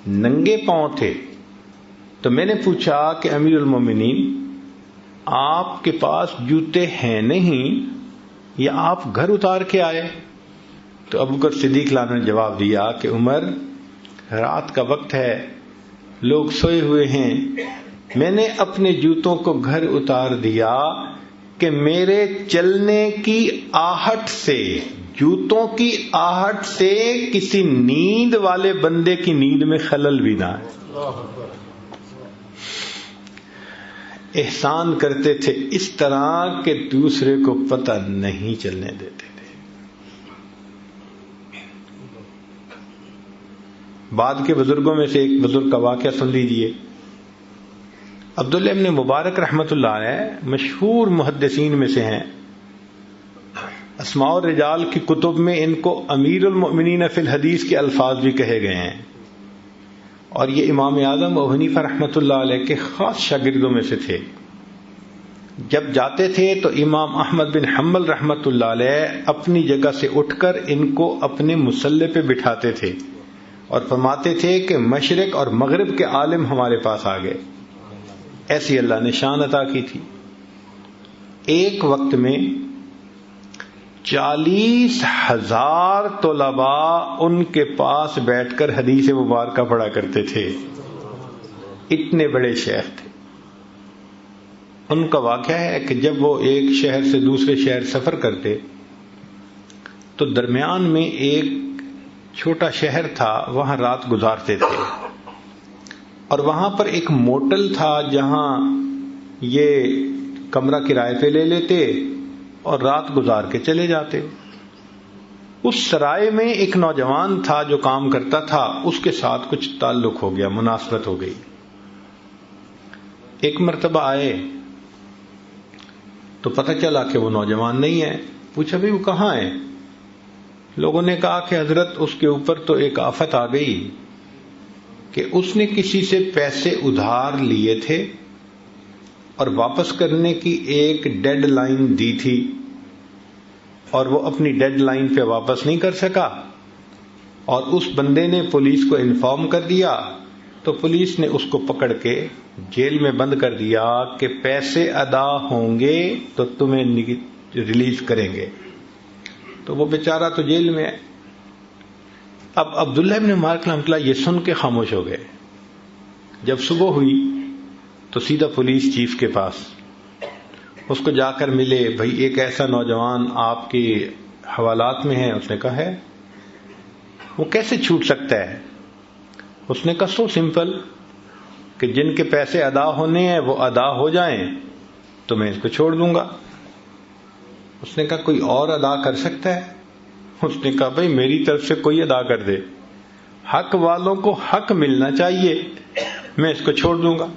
ننگے پاؤں تھے. تو میں نے پوچھا کہ امیر المومنین آپ کے پاس جوتے ہیں نہیں یا آپ گھر اتار کے آئے؟ تو ابو بکر صدیق لانو نے جواب دیا کہ عمر رات کا وقت ہے، لوگ سوئے ہوئے ہیں، میں نے اپنے جوتوں کو گھر اتار دیا کہ میرے چلنے کی آہٹ سے، جوتوں کی آہٹ سے کسی نیند والے بندے کی نیند میں خلل بھی نہ آئے. احسان کرتے تھے اس طرح کہ دوسرے کو پتہ نہیں چلنے دیتے تھے. بعد کے بزرگوں میں سے ایک بزرگ کا واقعہ سن لیجئے. عبداللہ ابن مبارک رحمۃ اللہ علیہ مشہور محدثین میں سے ہیں. اسماء الرجال کی کتب میں ان کو امیر المؤمنین فی الحدیث کے الفاظ بھی کہے گئے ہیں، اور یہ امام اعظم ابو حنیفہ رحمۃ اللہ علیہ کے خاص شاگردوں میں سے تھے. جب جاتے تھے تو امام احمد بن حنبل رحمۃ اللہ علیہ اپنی جگہ سے اٹھ کر ان کو اپنے مصلی پہ بٹھاتے تھے اور فرماتے تھے کہ مشرق اور مغرب کے عالم ہمارے پاس آ گئے. ایسی اللہ نے شان عطا کی تھی. ایک وقت میں 40,000 طلباء ان کے پاس بیٹھ کر حدیث مبارکہ پڑھا کرتے تھے. اتنے بڑے شیخ تھے. ان کا واقعہ ہے کہ جب وہ ایک شہر سے دوسرے شہر سفر کرتے تو درمیان میں ایک چھوٹا شہر تھا، وہاں رات گزارتے تھے، اور وہاں پر ایک موٹل تھا جہاں یہ کمرہ کرائے پہ لے لیتے اور رات گزار کے چلے جاتے. اس سرائے میں ایک نوجوان تھا جو کام کرتا تھا، اس کے ساتھ کچھ تعلق ہو گیا، مناسبت ہو گئی. ایک مرتبہ آئے تو پتہ چلا کہ وہ نوجوان نہیں ہے. پوچھا بھئی وہ کہاں ہے؟ لوگوں نے کہا کہ حضرت اس کے اوپر تو ایک آفت آ گئی کہ اس نے کسی سے پیسے ادھار لیے تھے اور واپس کرنے کی ایک ڈیڈ لائن دی تھی، اور وہ اپنی ڈیڈ لائن پہ واپس نہیں کر سکا، اور اس بندے نے پولیس کو انفارم کر دیا تو پولیس نے اس کو پکڑ کے جیل میں بند کر دیا کہ پیسے ادا ہوں گے تو تمہیں ریلیز کریں گے. تو وہ بیچارہ تو جیل میں ہے. اب عبداللہ ابن مبارک رحمۃ اللہ یہ سن کے خاموش ہو گئے. جب صبح ہوئی تو سیدھا پولیس چیف کے پاس اس کو جا کر ملے. بھائی ایک ایسا نوجوان آپ کے حوالات میں ہے. اس نے کہا ہے. وہ کیسے چھوٹ سکتا ہے؟ اس نے کہا سو سمپل کہ جن کے پیسے ادا ہونے ہیں وہ ادا ہو جائیں تو میں اس کو چھوڑ دوں گا. اس نے کہا کوئی اور ادا کر سکتا ہے؟ اس نے کہا بھائی میری طرف سے کوئی ادا کر دے، حق والوں کو حق ملنا چاہیے، میں اس کو چھوڑ دوں گا.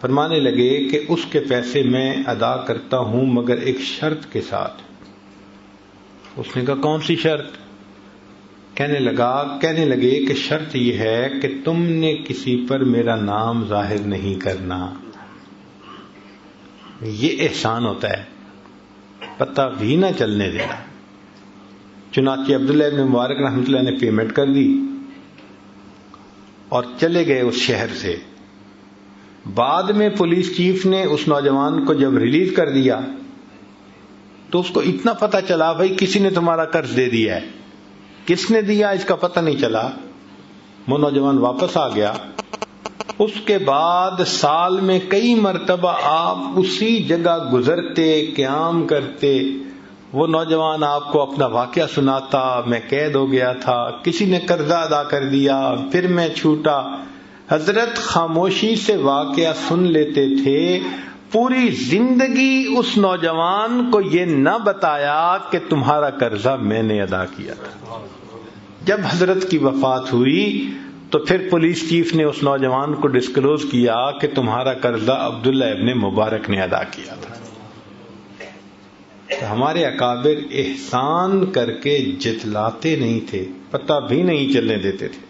فرمانے لگے کہ اس کے پیسے میں ادا کرتا ہوں مگر ایک شرط کے ساتھ. اس نے کہا کون سی شرط؟ کہنے لگے کہ شرط یہ ہے کہ تم نے کسی پر میرا نام ظاہر نہیں کرنا. یہ احسان ہوتا ہے، پتہ بھی نہ چلنے دینا. چنانچہ عبداللہ ابن مبارک رحمۃ اللہ نے پیمنٹ کر دی اور چلے گئے اس شہر سے. بعد میں پولیس چیف نے اس نوجوان کو جب ریلیز کر دیا تو اس کو اتنا پتہ چلا بھائی کسی نے تمہارا قرض دے دیا ہے. کس نے دیا اس کا پتہ نہیں چلا. وہ نوجوان واپس آ گیا. اس کے بعد سال میں کئی مرتبہ آپ اسی جگہ گزرتے، قیام کرتے، وہ نوجوان آپ کو اپنا واقعہ سناتا. میں قید ہو گیا تھا، کسی نے قرضہ ادا کر دیا، پھر میں چھوٹا. حضرت خاموشی سے واقعہ سن لیتے تھے. پوری زندگی اس نوجوان کو یہ نہ بتایا کہ تمہارا قرضہ میں نے ادا کیا تھا. جب حضرت کی وفات ہوئی تو پھر پولیس چیف نے اس نوجوان کو ڈسکلوز کیا کہ تمہارا قرضہ عبداللہ ابن مبارک نے ادا کیا تھا. تو ہمارے اکابر احسان کر کے جتلاتے نہیں تھے، پتہ بھی نہیں چلنے دیتے تھے.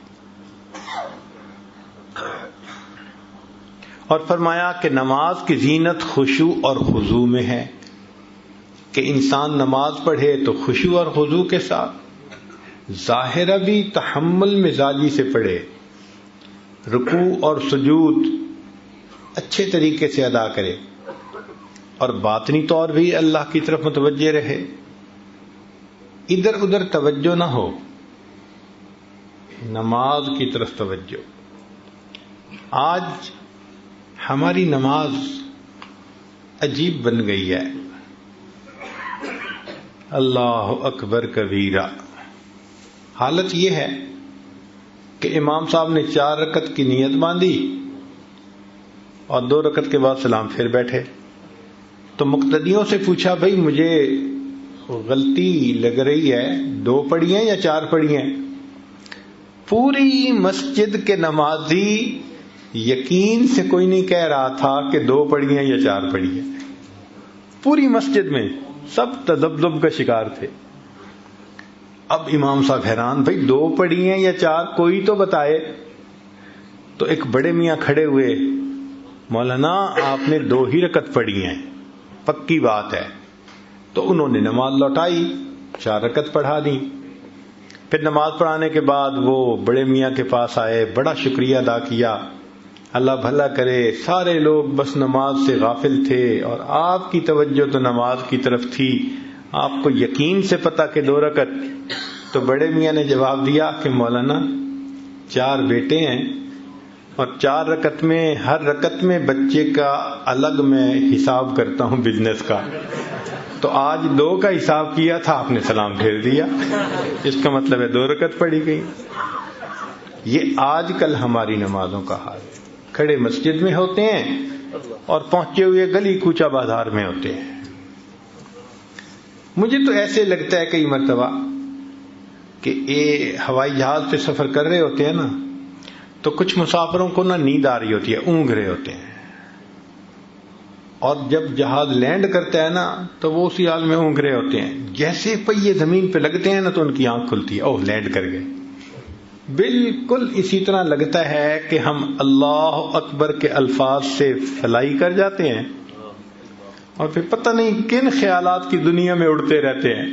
اور فرمایا کہ نماز کی زینت خشوع اور خضوع میں ہے، کہ انسان نماز پڑھے تو خشوع اور خضوع کے ساتھ، ظاہرہ بھی تحمل مزاجی سے پڑھے، رکوع اور سجود اچھے طریقے سے ادا کرے، اور باطنی طور بھی اللہ کی طرف متوجہ رہے، ادھر ادھر توجہ نہ ہو، نماز کی طرف توجہ. آج ہماری نماز عجیب بن گئی ہے. اللہ اکبر کبیرہ. حالت یہ ہے کہ امام صاحب نے 4 رکعت کی نیت باندھی اور 2 رکعت کے بعد سلام پھر بیٹھے. تو مقتدیوں سے پوچھا بھائی مجھے غلطی لگ رہی ہے، 2 پڑھی ہیں یا 4 پڑھی ہیں؟ پوری مسجد کے نمازی یقین سے کوئی نہیں کہہ رہا تھا کہ 2 پڑھی ہیں یا 4 پڑھی ہیں. پوری مسجد میں سب تذبذب کا شکار تھے. اب امام صاحب حیران، بھائی 2 پڑھی ہیں یا 4 کوئی تو بتائے. تو ایک بڑے میاں کھڑے ہوئے، مولانا آپ نے 2 ہی رکعت پڑھی ہیں، پکی بات ہے. تو انہوں نے نماز لوٹائی، 4 رکعت پڑھا دی. پھر نماز پڑھانے کے بعد وہ بڑے میاں کے پاس آئے، بڑا شکریہ ادا کیا، اللہ بھلا کرے. سارے لوگ بس نماز سے غافل تھے اور آپ کی توجہ تو نماز کی طرف تھی، آپ کو یقین سے پتا کہ 2 رکعت. تو بڑے میاں نے جواب دیا کہ مولانا 4 بیٹے ہیں اور 4 رکعت میں ہر رکعت میں بچے کا الگ میں حساب کرتا ہوں بزنس کا. تو آج 2 کا حساب کیا تھا، آپ نے سلام پھیر دیا، اس کا مطلب ہے 2 رکعت پڑھی گئی. یہ آج کل ہماری نمازوں کا حال ہے. کھڑے مسجد میں ہوتے ہیں اور پہنچے ہوئے گلی کوچہ بازار میں ہوتے ہیں. مجھے تو ایسے لگتا ہے کئی مرتبہ کہ ہوائی جہاز پہ سفر کر رہے ہوتے ہیں نا، تو کچھ مسافروں کو نیند آ رہی ہوتی ہے، اونگ رہے ہوتے ہیں، اور جب جہاز لینڈ کرتا ہے نا تو وہ اسی حال میں اونگ رہے ہوتے ہیں. جیسے پہیے زمین پہ لگتے ہیں نا تو ان کی آنکھ کھلتی ہے، اوہ لینڈ کر گئے. بالکل اسی طرح لگتا ہے کہ ہم اللہ اکبر کے الفاظ سے فلائی کر جاتے ہیں اور پھر پتہ نہیں کن خیالات کی دنیا میں اڑتے رہتے ہیں.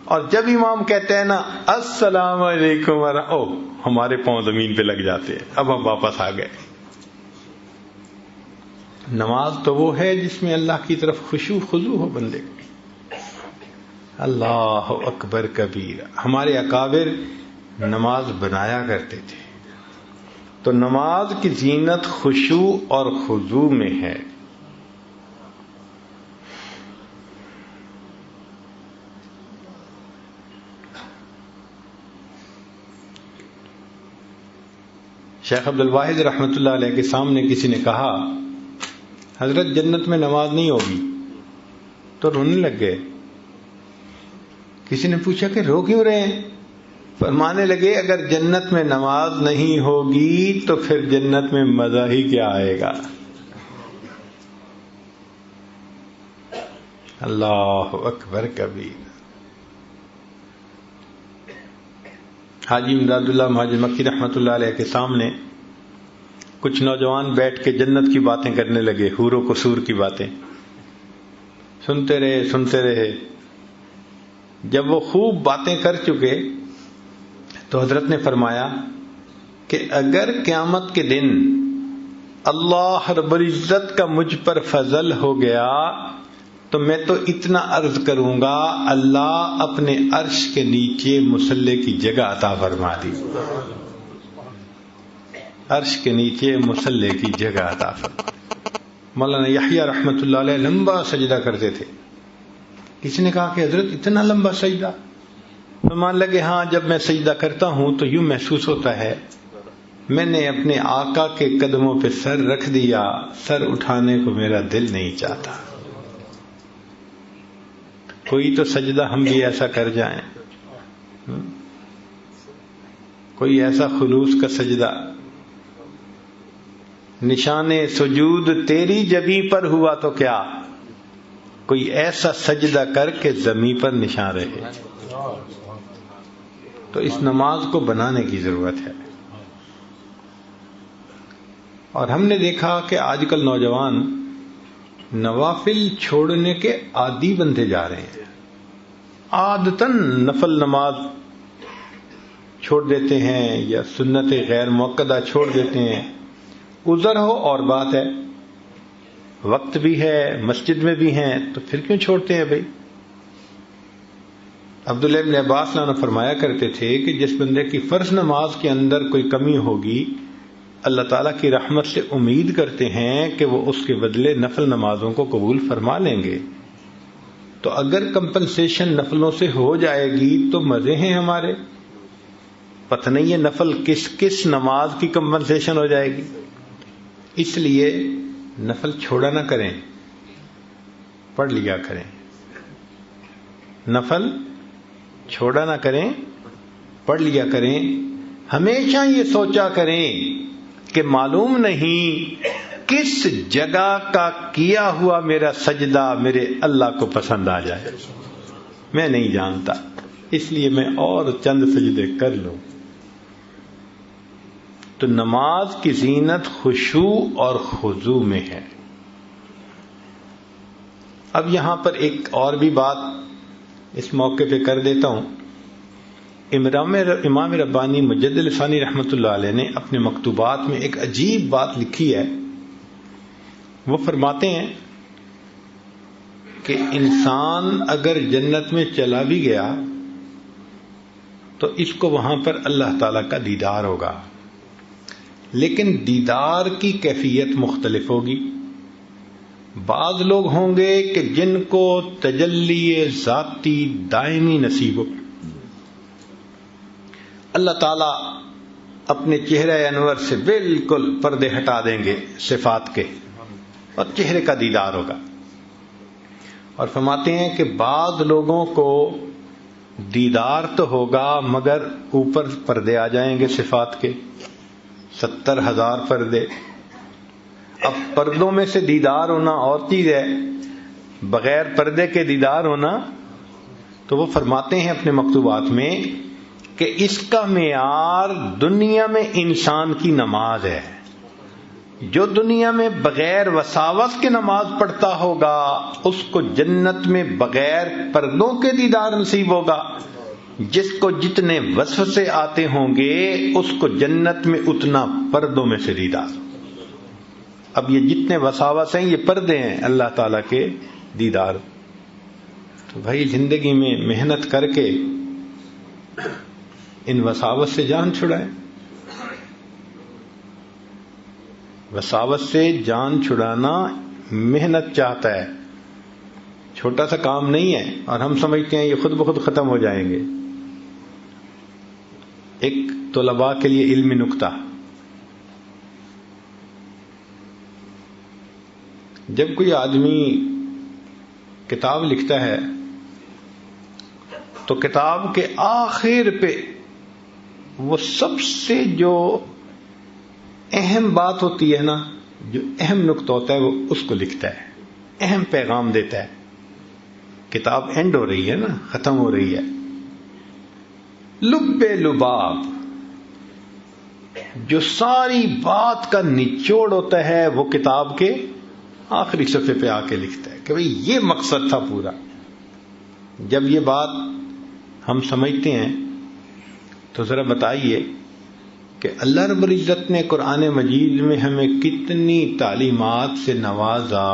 اور جب امام کہتے ہیں نا السلام علیکم اوہ ہمارے پاؤں زمین پہ لگ جاتے ہیں، اب ہم واپس آ گئے. نماز تو وہ ہے جس میں اللہ کی طرف خشوع خضوع ہو بندے کو. اللہ اکبر کبیرہ. ہمارے اکابر نماز بنایا کرتے تھے. تو نماز کی زینت خشوع اور خضوع میں ہے. شیخ عبد الواحد رحمۃ اللہ علیہ کے سامنے کسی نے کہا حضرت جنت میں نماز نہیں ہوگی، تو رونے لگ گئے. کسی نے پوچھا کہ رو کیوں رہے ہیں؟ فرمانے لگے اگر جنت میں نماز نہیں ہوگی تو پھر جنت میں مزہ ہی کیا آئے گا. اللہ اکبر کبیر. حاجی امداد اللہ مہاجر مکی رحمۃ اللہ علیہ کے سامنے کچھ نوجوان بیٹھ کے جنت کی باتیں کرنے لگے، حور و قصور کی باتیں. سنتے رہے. جب وہ خوب باتیں کر چکے تو حضرت نے فرمایا کہ اگر قیامت کے دن اللہ رب العزت کا مجھ پر فضل ہو گیا تو میں تو اتنا عرض کروں گا اللہ اپنے عرش کے نیچے مصلی کی جگہ عطا فرما دی. عرش کے نیچے مصلی کی جگہ عطا فرما. مولانا یحییٰ رحمۃ اللہ علیہ لمبا سجدہ کرتے تھے. کسی نے کہا کہ حضرت اتنا لمبا سجدہ؟ فرمان لگے ہاں جب میں سجدہ کرتا ہوں تو یوں محسوس ہوتا ہے میں نے اپنے آقا کے قدموں پہ سر رکھ دیا، سر اٹھانے کو میرا دل نہیں چاہتا. کوئی تو سجدہ ہم بھی ایسا کر جائیں، کوئی ایسا خلوص کا سجدہ. نشان سجود تیری جبیں پر ہوا تو کیا، کوئی ایسا سجدہ کر کے زمین پر نشان رہے. تو اس نماز کو بنانے کی ضرورت ہے. اور ہم نے دیکھا کہ آج کل نوجوان نوافل چھوڑنے کے عادی بنتے جا رہے ہیں. عادتاً نفل نماز چھوڑ دیتے ہیں یا سنت غیر موقدہ چھوڑ دیتے ہیں. عذر ہو اور بات ہے، وقت بھی ہے، مسجد میں بھی ہیں، تو پھر کیوں چھوڑتے ہیں بھائی؟ عبداللہ ابن عباس نے فرمایا کرتے تھے کہ جس بندے کی فرض نماز کے اندر کوئی کمی ہوگی اللہ تعالیٰ کی رحمت سے امید کرتے ہیں کہ وہ اس کے بدلے نفل نمازوں کو قبول فرما لیں گے. تو اگر کمپنسیشن نفلوں سے ہو جائے گی تو مزے ہیں ہمارے. پتہ نہیں ہے نفل کس نماز کی کمپنسیشن ہو جائے گی. اس لیے نفل چھوڑا نہ کریں، پڑھ لیا کریں. نفل چھوڑا نہ کریں، پڑھ لیا کریں. ہمیشہ یہ سوچا کریں کہ معلوم نہیں کس جگہ کا کیا ہوا میرا سجدہ میرے اللہ کو پسند آ جائے، میں نہیں جانتا، اس لیے میں اور چند سجدے کر لوں۔ تو نماز کی زینت خشوع اور خضوع میں ہے۔ اب یہاں پر ایک اور بھی بات اس موقع پہ کر دیتا ہوں۔ امام ربانی مجدد ثانی رحمۃ اللہ علیہ نے اپنے مکتوبات میں ایک عجیب بات لکھی ہے۔ وہ فرماتے ہیں کہ انسان اگر جنت میں چلا بھی گیا تو اس کو وہاں پر اللہ تعالی کا دیدار ہوگا، لیکن دیدار کی کیفیت مختلف ہوگی۔ بعض لوگ ہوں گے کہ جن کو تجلی ذاتی دائمی نصیب ہو، اللہ تعالیٰ اپنے چہرہ انور سے بالکل پردے ہٹا دیں گے صفات کے، اور چہرے کا دیدار ہوگا۔ اور فرماتے ہیں کہ بعض لوگوں کو دیدار تو ہوگا مگر اوپر پردے آ جائیں گے صفات کے، 70,000 پردے۔ اب پردوں میں سے دیدار ہونا اور چیز ہے، بغیر پردے کے دیدار ہونا۔ تو وہ فرماتے ہیں اپنے مکتوبات میں کہ اس کا معیار دنیا میں انسان کی نماز ہے۔ جو دنیا میں بغیر وساوس کے نماز پڑھتا ہوگا اس کو جنت میں بغیر پردوں کے دیدار نصیب ہوگا۔ جس کو جتنے وسوسے آتے ہوں گے اس کو جنت میں اتنا پردوں میں سے دیدار۔ اب یہ جتنے وساوس ہیں یہ پردے ہیں اللہ تعالیٰ کے دیدار۔ تو بھائی زندگی میں محنت کر کے ان وساوس سے جان چھڑائیں۔ وساوس سے جان چھڑانا محنت چاہتا ہے، چھوٹا سا کام نہیں ہے، اور ہم سمجھتے ہیں یہ خود بخود ختم ہو جائیں گے۔ ایک طلباء کے لیے علمی نکتہ، جب کوئی آدمی کتاب لکھتا ہے تو کتاب کے آخر پہ وہ سب سے جو اہم بات ہوتی ہے نا، جو اہم نقطہ ہوتا ہے وہ اس کو لکھتا ہے، اہم پیغام دیتا ہے۔ کتاب اینڈ ہو رہی ہے نا، ختم ہو رہی ہے، لب لباب جو ساری بات کا نچوڑ ہوتا ہے وہ کتاب کے آخری صفحے پہ آ کے لکھتا ہے کہ بھئی یہ مقصد تھا پورا۔ جب یہ بات ہم سمجھتے ہیں تو ذرا بتائیے کہ اللہ رب العزت نے قرآن مجید میں ہمیں کتنی تعلیمات سے نوازا،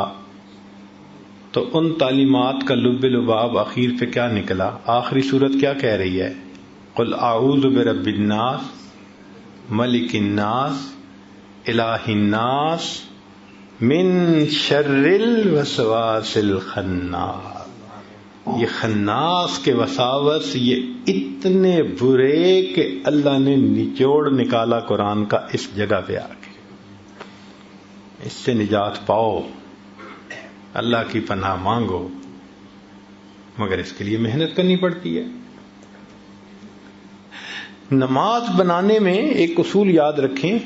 تو ان تعلیمات کا لب لباب اخیر پہ کیا نکلا؟ آخری صورت کیا کہہ رہی ہے؟ قل اعوذ برب الناس ملک الناس الہ الناس من شر الوسواس الخناس۔ یہ خناس کے وساوس یہ اتنے برے کہ اللہ نے نچوڑ نکالا قرآن کا اس جگہ پہ آ کے۔ اس سے نجات پاؤ، اللہ کی پناہ مانگو، مگر اس کے لیے محنت کرنی پڑتی ہے۔ نماز بنانے میں ایک اصول یاد رکھیں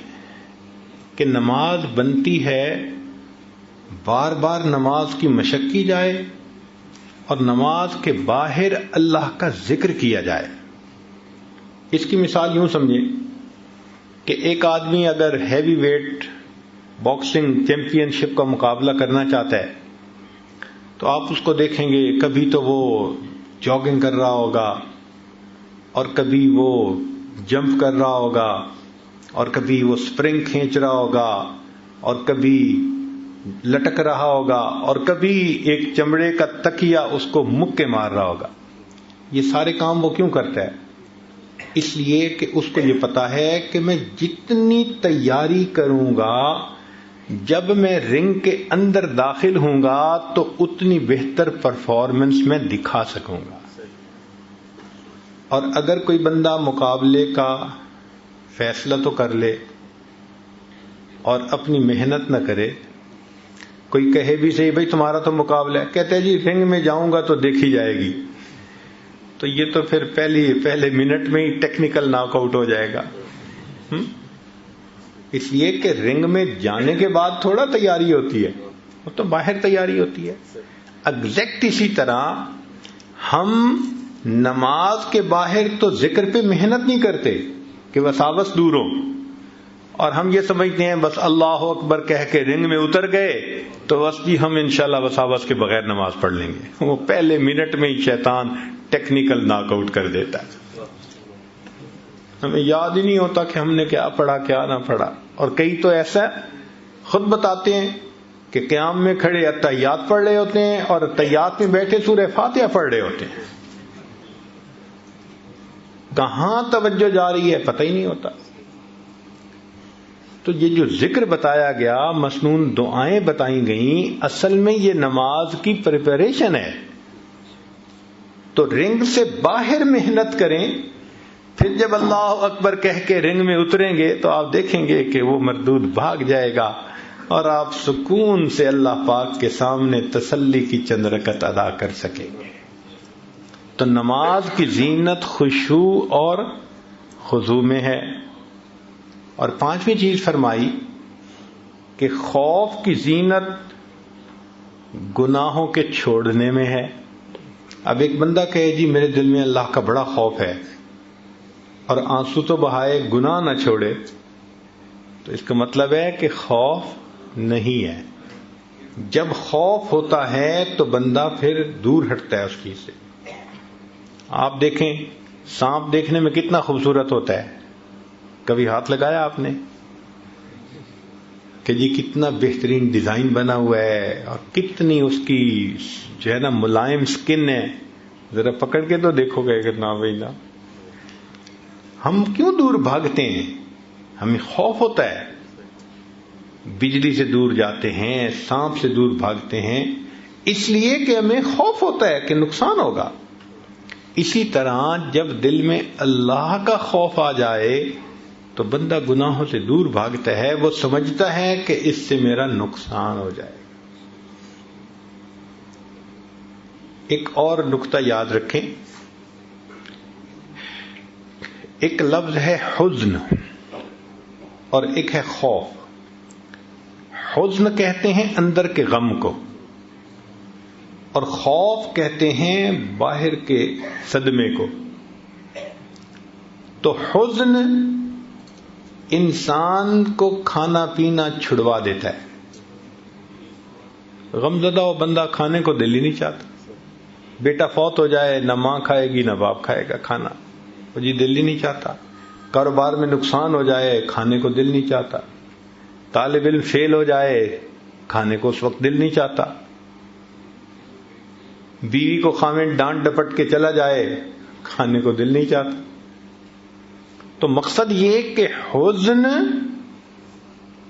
کہ نماز بنتی ہے بار بار نماز کی مشق کی جائے اور نماز کے باہر اللہ کا ذکر کیا جائے۔ اس کی مثال یوں سمجھیں کہ ایک آدمی اگر ہیوی ویٹ باکسنگ چیمپئن شپ کا مقابلہ کرنا چاہتا ہے تو آپ اس کو دیکھیں گے، کبھی تو وہ جاگنگ کر رہا ہوگا، اور کبھی وہ جمپ کر رہا ہوگا، اور کبھی وہ سپرنگ کھینچ رہا ہوگا، اور کبھی لٹک رہا ہوگا، اور کبھی ایک چمڑے کا تکیہ اس کو مکے مار رہا ہوگا۔ یہ سارے کام وہ کیوں کرتا ہے؟ اس لیے کہ اس کو یہ پتا ہے کہ میں جتنی تیاری کروں گا، جب میں رنگ کے اندر داخل ہوں گا تو اتنی بہتر پرفارمنس میں دکھا سکوں گا۔ اور اگر کوئی بندہ مقابلے کا فیصلہ تو کر لے اور اپنی محنت نہ کرے، کوئی کہے بھی صحیح بھائی تمہارا تو مقابلہ ہے، کہتے ہیں جی رنگ میں جاؤں گا تو دیکھی جائے گی، تو یہ تو پھر پہلے منٹ میں ہی ٹیکنیکل ناک آؤٹ ہو جائے گا۔ اس لیے کہ رنگ میں جانے کے بعد تھوڑا تیاری ہوتی ہے، وہ تو باہر تیاری ہوتی ہے. ایگزیکٹ اسی طرح ہم نماز کے باہر تو ذکر پہ محنت نہیں کرتے کہ وساوس دور ہو، اور ہم یہ سمجھتے ہیں بس اللہ اکبر کہہ کے رنگ میں اتر گئے تو بس جی ہم انشاءاللہ وساوس کے بغیر نماز پڑھ لیں گے. وہ پہلے منٹ میں ہی شیطان ٹیکنیکل ناک آؤٹ کر دیتا ہے، ہمیں یاد ہی نہیں ہوتا کہ ہم نے کیا پڑھا کیا نہ پڑھا. اور کئی تو ایسا خود بتاتے ہیں کہ قیام میں کھڑے اتحیات پڑھ رہے ہوتے ہیں اور اتحیات میں بیٹھے سورہ فاتحہ پڑھ رہے ہوتے ہیں. کہاں توجہ جا رہی ہے پتہ ہی نہیں ہوتا. تو یہ جو ذکر بتایا گیا، مسنون دعائیں بتائی گئیں، اصل میں یہ نماز کی پریپریشن ہے. تو رنگ سے باہر محنت کریں، پھر جب اللہ اکبر کہہ کے رنگ میں اتریں گے تو آپ دیکھیں گے کہ وہ مردود بھاگ جائے گا اور آپ سکون سے اللہ پاک کے سامنے تسلی کی چند رکعت ادا کر سکیں گے. تو نماز کی زینت خشوع اور خضوع میں ہے. اور پانچویں چیز فرمائی کہ خوف کی زینت گناہوں کے چھوڑنے میں ہے. اب ایک بندہ کہے جی میرے دل میں اللہ کا بڑا خوف ہے، اور آنسو تو بہائے گناہ نہ چھوڑے، تو اس کا مطلب ہے کہ خوف نہیں ہے. جب خوف ہوتا ہے تو بندہ پھر دور ہٹتا ہے اس چیز سے. آپ دیکھیں سانپ دیکھنے میں کتنا خوبصورت ہوتا ہے، کبھی ہاتھ لگایا آپ نے کہ جی کتنا بہترین ڈیزائن بنا ہوا ہے اور کتنی اس کی جو ہے نا ملائم سکن ہے، ذرا پکڑ کے تو دیکھو گے کہ نہ بھائی نہ. ہم کیوں دور بھاگتے ہیں؟ ہمیں خوف ہوتا ہے. بجلی سے دور جاتے ہیں، سانپ سے دور بھاگتے ہیں، اس لیے کہ ہمیں خوف ہوتا ہے کہ نقصان ہوگا. اسی طرح جب دل میں اللہ کا خوف آ جائے تو بندہ گناہوں سے دور بھاگتا ہے. وہ سمجھتا ہے کہ اس سے میرا نقصان ہو جائے. ایک اور نقطہ یاد رکھیں، ایک لفظ ہے حزن اور ایک ہے خوف. حزن کہتے ہیں اندر کے غم کو، اور خوف کہتے ہیں باہر کے صدمے کو. تو حزن انسان کو کھانا پینا چھڑوا دیتا ہے. غم زدہ وہ بندہ کھانے کو دل ہی نہیں چاہتا. بیٹا فوت ہو جائے، نہ ماں کھائے گی نہ باپ کھائے گا کھانا، وہ جی دل ہی نہیں چاہتا. کاروبار میں نقصان ہو جائے، کھانے کو دل نہیں چاہتا. طالب علم فیل ہو جائے، کھانے کو اس وقت دل نہیں چاہتا. بیوی کو خاوند ڈانٹ ڈپٹ کے چلا جائے، کھانے کو دل نہیں چاہتا. تو مقصد یہ کہ حزن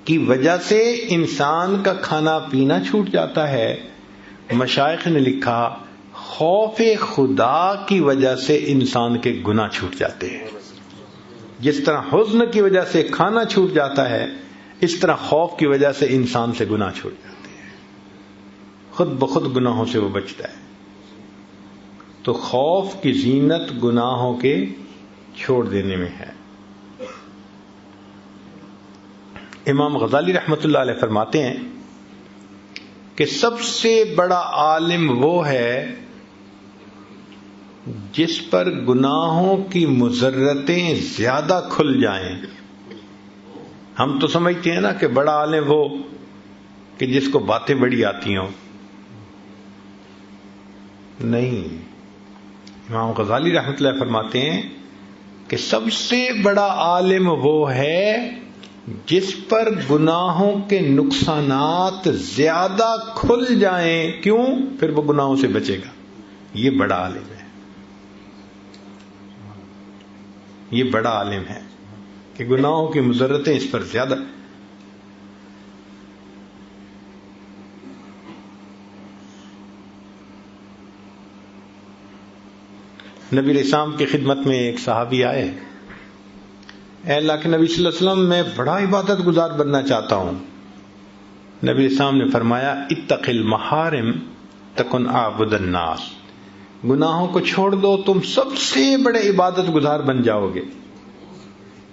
کی وجہ سے انسان کا کھانا پینا چھوٹ جاتا ہے. مشائخ نے لکھا خوف خدا کی وجہ سے انسان کے گناہ چھوٹ جاتے ہیں. جس طرح حزن کی وجہ سے کھانا چھوٹ جاتا ہے، اس طرح خوف کی وجہ سے انسان سے گناہ چھوٹ جاتے ہیں. خود بخود گناہوں سے وہ بچتا ہے. تو خوف کی زینت گناہوں کے چھوڑ دینے میں ہے. امام غزالی رحمۃ اللہ علیہ فرماتے ہیں کہ سب سے بڑا عالم وہ ہے جس پر گناہوں کی مضرتیں زیادہ کھل جائیں. ہم تو سمجھتے ہیں نا کہ بڑا عالم وہ کہ جس کو باتیں بڑی آتی ہوں. نہیں، امام غزالی رحمۃ اللہ فرماتے ہیں کہ سب سے بڑا عالم وہ ہے جس پر گناہوں کے نقصانات زیادہ کھل جائیں. کیوں؟ پھر وہ گناہوں سے بچے گا. یہ بڑا عالم ہے، یہ بڑا عالم ہے کہ گناہوں کی مضرتیں اس پر زیادہ. نبی علیہ السلام کی خدمت میں ایک صحابی آئے، اے اللہ کے نبی صلی اللہ علیہ وسلم میں بڑا عبادت گزار بننا چاہتا ہوں. نبی علیہ السلام نے فرمایا اتق المحارم تکن اعبد الناس. گناہوں کو چھوڑ دو، تم سب سے بڑے عبادت گزار بن جاؤ گے.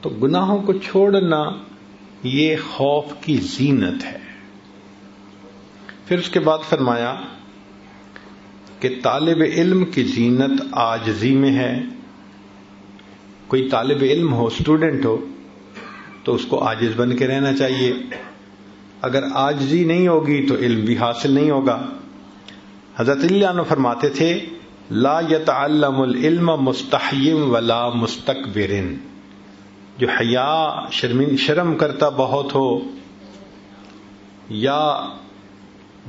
تو گناہوں کو چھوڑنا یہ خوف کی زینت ہے. پھر اس کے بعد فرمایا کہ طالب علم کی زینت عاجزی میں ہے. کوئی طالب علم ہو، اسٹوڈنٹ ہو، تو اس کو عاجز بن کے رہنا چاہیے. اگر عاجزی نہیں ہوگی تو علم بھی حاصل نہیں ہوگا. حضرت علی عنہ فرماتے تھے لا يتعلم العلم مستحی ولا مستکبر. جو حیا شرم کرتا بہت ہو یا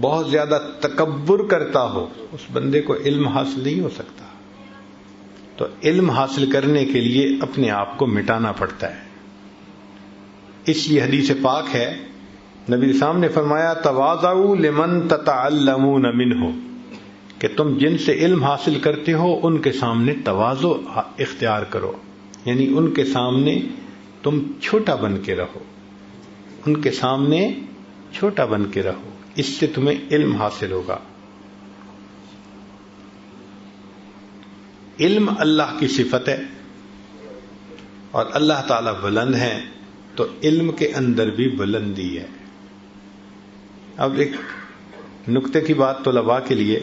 بہت زیادہ تکبر کرتا ہو، اس بندے کو علم حاصل نہیں ہو سکتا. تو علم حاصل کرنے کے لیے اپنے آپ کو مٹانا پڑتا ہے. اس لیے حدیث پاک ہے، نبی اسلام نے فرمایا تواضعوا لمن تتعلمون منہ، کہ تم جن سے علم حاصل کرتے ہو ان کے سامنے تواضع اختیار کرو. یعنی ان کے سامنے تم چھوٹا بن کے رہو، ان کے سامنے چھوٹا بن کے رہو، اس سے تمہیں علم حاصل ہوگا. علم اللہ کی صفت ہے اور اللہ تعالی بلند ہے، تو علم کے اندر بھی بلندی ہے. اب ایک نقطے کی بات طلباء کے لیے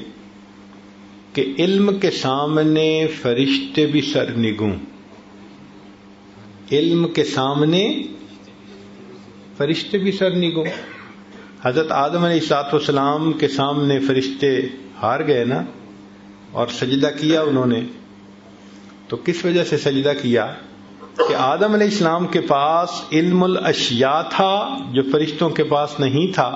کہ علم کے سامنے فرشتے بھی سرنگوں. علم کے سامنے فرشتے بھی سرنگوں. حضرت آدم علیہ السلام کے سامنے فرشتے ہار گئے نا، اور سجدہ کیا انہوں نے. تو کس وجہ سے سجدہ کیا؟ کہ آدم علیہ السلام کے پاس علم الاشیاء تھا جو فرشتوں کے پاس نہیں تھا.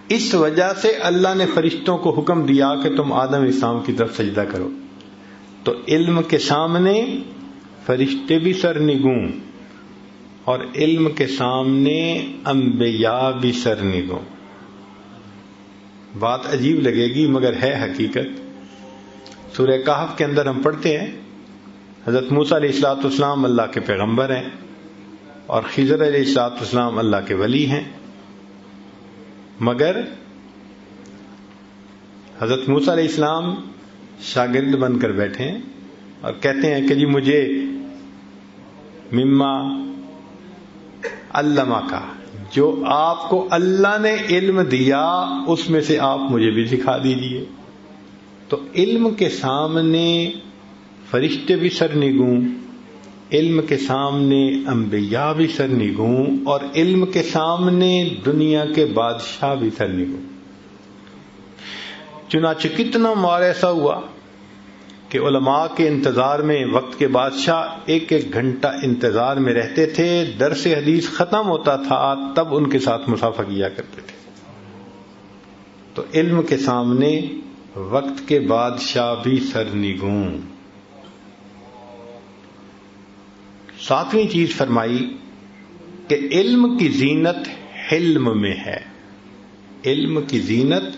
اس وجہ سے اللہ نے فرشتوں کو حکم دیا کہ تم آدم علیہ السلام کی طرف سجدہ کرو. تو علم کے سامنے فرشتے بھی سرنگوں اور علم کے سامنے انبیاء بھی سرنگوں. بات عجیب لگے گی مگر ہے حقیقت. سورہ کہف کے اندر ہم پڑھتے ہیں حضرت موسیٰ علیہ السلام اللہ کے پیغمبر ہیں اور خضر علیہ السلام اللہ کے ولی ہیں. مگر حضرت موسیٰ علیہ السلام شاگرد بن کر بیٹھے ہیں اور کہتے ہیں کہ جی مجھے مما علمہ کا، جو آپ کو اللہ نے علم دیا اس میں سے آپ مجھے بھی سکھا دیجئے. تو علم کے سامنے فرشتے بھی سرنگوں، علم کے سامنے انبیاء بھی سرنگوں، اور علم کے سامنے دنیا کے بادشاہ بھی سرنگوں. چنانچہ کتنا مار ایسا ہوا کہ علماء کے انتظار میں وقت کے بادشاہ ایک ایک گھنٹہ انتظار میں رہتے تھے. درس حدیث ختم ہوتا تھا تب ان کے ساتھ مصافحہ کیا کرتے تھے. تو علم کے سامنے وقت کے بادشاہ بھی سرنگوں. ساتویں چیز فرمائی کہ علم کی زینت حلم میں ہے. علم کی زینت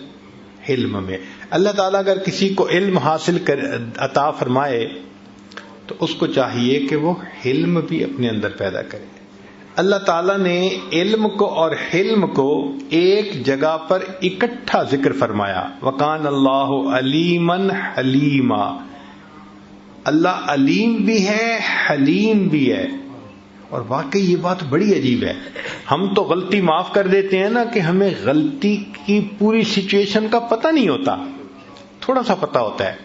حلم میں. اللہ تعالیٰ اگر کسی کو علم حاصل عطا فرمائے تو اس کو چاہیے کہ وہ حلم بھی اپنے اندر پیدا کرے. اللہ تعالیٰ نے علم کو اور حلم کو ایک جگہ پر اکٹھا ذکر فرمایا. وَقَانَ اللَّهُ عَلِيمًا حَلِيمًا. اللہ علیم بھی ہے، حلیم بھی ہے. اور واقعی یہ بات بڑی عجیب ہے. ہم تو غلطی معاف کر دیتے ہیں نا کہ ہمیں غلطی کی پوری سچویشن کا پتہ نہیں ہوتا، تھوڑا سا پتہ ہوتا ہے.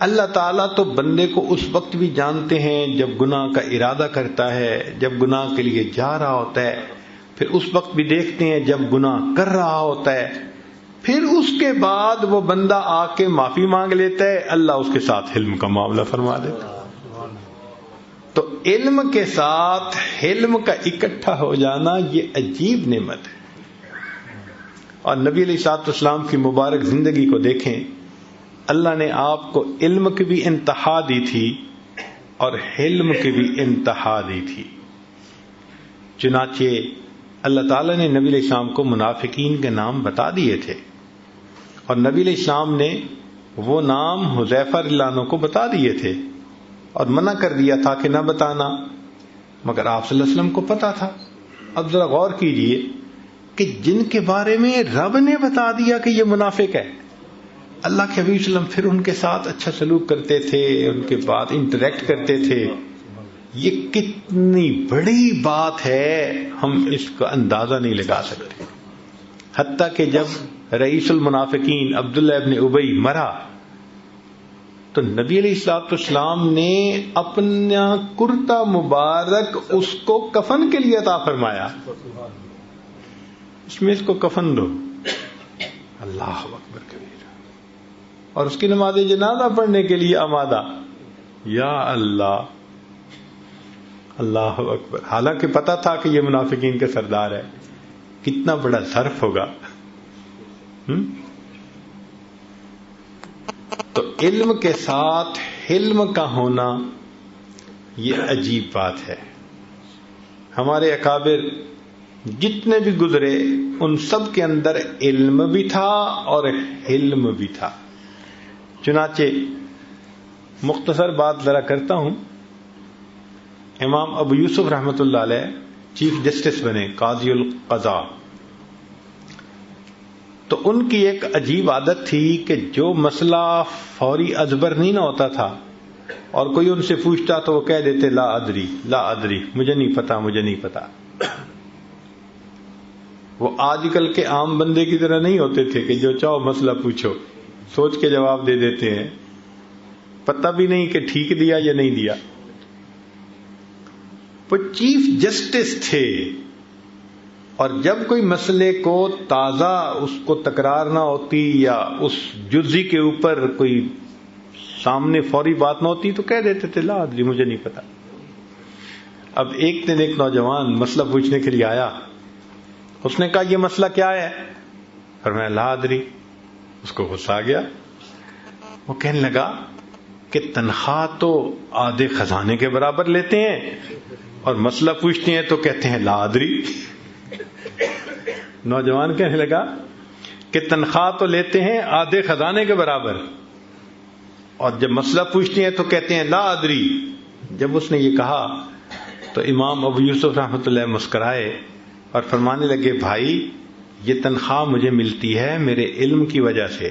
اللہ تعالیٰ تو بندے کو اس وقت بھی جانتے ہیں جب گناہ کا ارادہ کرتا ہے، جب گناہ کے لیے جا رہا ہوتا ہے، پھر اس وقت بھی دیکھتے ہیں جب گناہ کر رہا ہوتا ہے، پھر اس کے بعد وہ بندہ آ کے معافی مانگ لیتا ہے، اللہ اس کے ساتھ علم کا معاملہ فرما دیتا ہے. تو علم کے ساتھ علم کا اکٹھا ہو جانا یہ عجیب نعمت ہے. اور نبی علیہ الصلوۃ والسلام کی مبارک زندگی کو دیکھیں، اللہ نے آپ کو علم کی بھی انتہا دی تھی اور حلم کی بھی انتہا دی تھی. چنانچہ اللہ تعالیٰ نے نبی علیہ السلام کو منافقین کے نام بتا دیے تھے، اور نبی علیہ السلام نے وہ نام حذیفہ رضی اللہ عنہ کو بتا دیے تھے اور منع کر دیا تھا کہ نہ بتانا، مگر آپ صلی اللہ علیہ وسلم کو پتا تھا. اب ذرا غور کیجئے کہ جن کے بارے میں رب نے بتا دیا کہ یہ منافق ہے، اللہ کے حبیب صلی اللہ علیہ وسلم پھر ان کے ساتھ اچھا سلوک کرتے تھے، ان کے بعد انٹریکٹ کرتے تھے. یہ کتنی بڑی بات ہے، ہم اس کا اندازہ نہیں لگا سکتے. حتیٰ کہ جب رئیس المنافقین عبداللہ ابن ابی مرا تو نبی علیہ الصلوۃ والسلام نے اپنا کرتا مبارک اس کو کفن کے لیے عطا فرمایا. اس میں اس کو کفن دو. اللہ اکبر کبیر. اور اس کی نماز جنازہ پڑھنے کے لیے آمادہ. یا اللہ، اللہ اکبر. حالانکہ پتا تھا کہ یہ منافقین کا سردار ہے. کتنا بڑا ظرف ہوگا. تو علم کے ساتھ حلم کا ہونا یہ عجیب بات ہے. ہمارے اکابر جتنے بھی گزرے ان سب کے اندر علم بھی تھا اور حلم بھی تھا. چنانچہ مختصر بات ذرا کرتا ہوں. امام ابو یوسف رحمۃ اللہ علیہ چیف جسٹس بنے، قاضی القضاء. تو ان کی ایک عجیب عادت تھی کہ جو مسئلہ فوری ازبر نہیں نہ ہوتا تھا اور کوئی ان سے پوچھتا تو وہ کہہ دیتے لا ادری، لا ادری، مجھے نہیں پتا، مجھے نہیں پتا. وہ آج کل کے عام بندے کی طرح نہیں ہوتے تھے کہ جو چاہو مسئلہ پوچھو، سوچ کے جواب دے دیتے ہیں، پتہ بھی نہیں کہ ٹھیک دیا یا نہیں دیا. وہ چیف جسٹس تھے اور جب کوئی مسئلے کو تازہ اس کو تکرار نہ ہوتی یا اس جزی کے اوپر کوئی سامنے فوری بات نہ ہوتی تو کہہ دیتے تھے لا ادری، مجھے نہیں پتا. اب ایک دن ایک نوجوان مسئلہ پوچھنے کے لیے آیا. اس نے کہا یہ مسئلہ کیا ہے؟ فرمایا لا ادری. اس کو غصہ آ گیا. وہ کہنے لگا کہ تنخواہ تو آدھے خزانے کے برابر لیتے ہیں اور مسئلہ پوچھتے ہیں تو کہتے ہیں لا ادری. نوجوان کہنے لگا کہ تنخواہ تو لیتے ہیں آدھے خزانے کے برابر اور جب مسئلہ پوچھتے ہیں تو کہتے ہیں لا ادری. جب اس نے یہ کہا تو امام ابو یوسف رحمۃ اللہ مسکرائے اور فرمانے لگے بھائی یہ تنخواہ مجھے ملتی ہے میرے علم کی وجہ سے.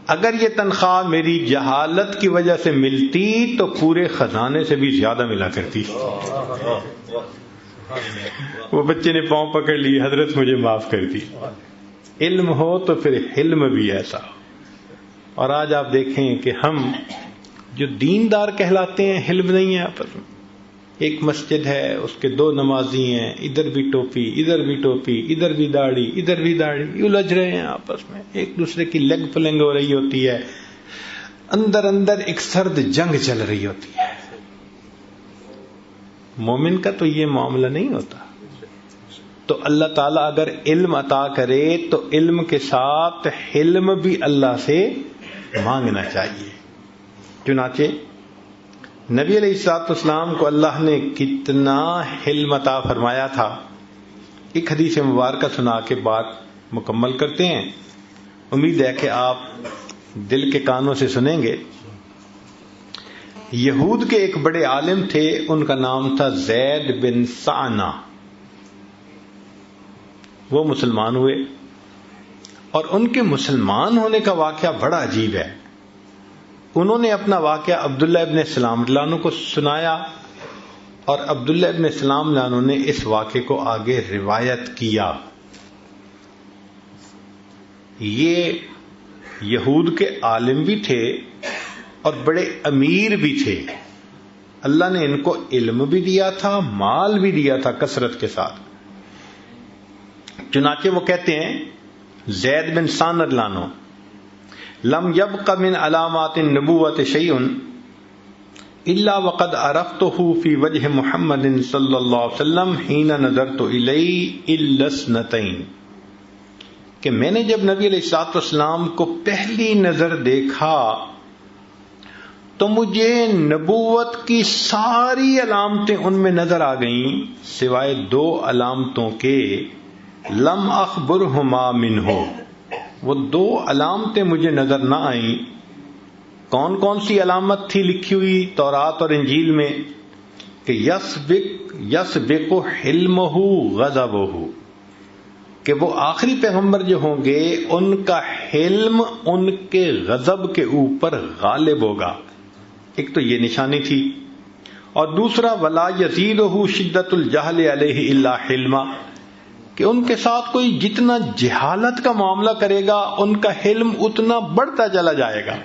اگر یہ تنخواہ میری جہالت کی وجہ سے ملتی تو پورے خزانے سے بھی زیادہ ملا کرتی. وہ بچے نے پاؤں پکڑ لی، حضرت مجھے معاف کر دی. علم ہو تو پھر حلم بھی ایسا. اور آج آپ دیکھیں کہ ہم جو دیندار کہلاتے ہیں حلم نہیں ہے آپس میں. ایک مسجد ہے اس کے دو نمازی ہیں، ادھر بھی ٹوپی ادھر بھی ٹوپی، ادھر بھی داڑھی ادھر بھی داڑھی، الجھ رہے ہیں آپس میں، ایک دوسرے کی لگ پلنگ ہو رہی ہوتی ہے، اندر اندر ایک سرد جنگ چل رہی ہوتی ہے. مومن کا تو یہ معاملہ نہیں ہوتا. تو اللہ تعالیٰ اگر علم عطا کرے تو علم کے ساتھ حلم بھی اللہ سے مانگنا چاہیے. چنانچہ نبی علیہ الصلوۃ والسلام کو اللہ نے کتنا حلم عطا فرمایا تھا. ایک حدیث مبارکہ سنا کے بات مکمل کرتے ہیں. امید ہے کہ آپ دل کے کانوں سے سنیں گے. یہود کے ایک بڑے عالم تھے، ان کا نام تھا زید بن سعنہ. وہ مسلمان ہوئے اور ان کے مسلمان ہونے کا واقعہ بڑا عجیب ہے. انہوں نے اپنا واقعہ عبداللہ ابن سلام عنہ کو سنایا اور عبداللہ ابن سلام عنہ نے اس واقعے کو آگے روایت کیا. یہ یہود کے عالم بھی تھے اور بڑے امیر بھی تھے. اللہ نے ان کو علم بھی دیا تھا، مال بھی دیا تھا کثرت کے ساتھ. چنانچہ وہ کہتے ہیں زید بن سعنہ عنہ لم يبق من علامات النبوة شيء الا وقد عرفته في وجه محمد صلی اللہ علیہ وسلم حين نظرت الیہ الا اثنتين، کہ میں نے جب نبی علیہ الصلوۃ والسلام کو پہلی نظر دیکھا تو مجھے نبوت کی ساری علامتیں ان میں نظر آ گئیں سوائے دو علامتوں کے. لم اخبرہما منہ، وہ دو علامتیں مجھے نظر نہ آئیں. کون کون سی علامت تھی لکھی ہوئی تورات اور انجیل میں؟ کہ یسبق حلمہ غضبہ، کہ وہ آخری پیغمبر جو ہوں گے ان کا حلم ان کے غضب کے اوپر غالب ہوگا. ایک تو یہ نشانی تھی. اور دوسرا ولا یزیدہ شدت الجہل علیہ الا حلما، کہ ان کے ساتھ کوئی جتنا جہالت کا معاملہ کرے گا ان کا حلم اتنا بڑھتا چلا جائے گا.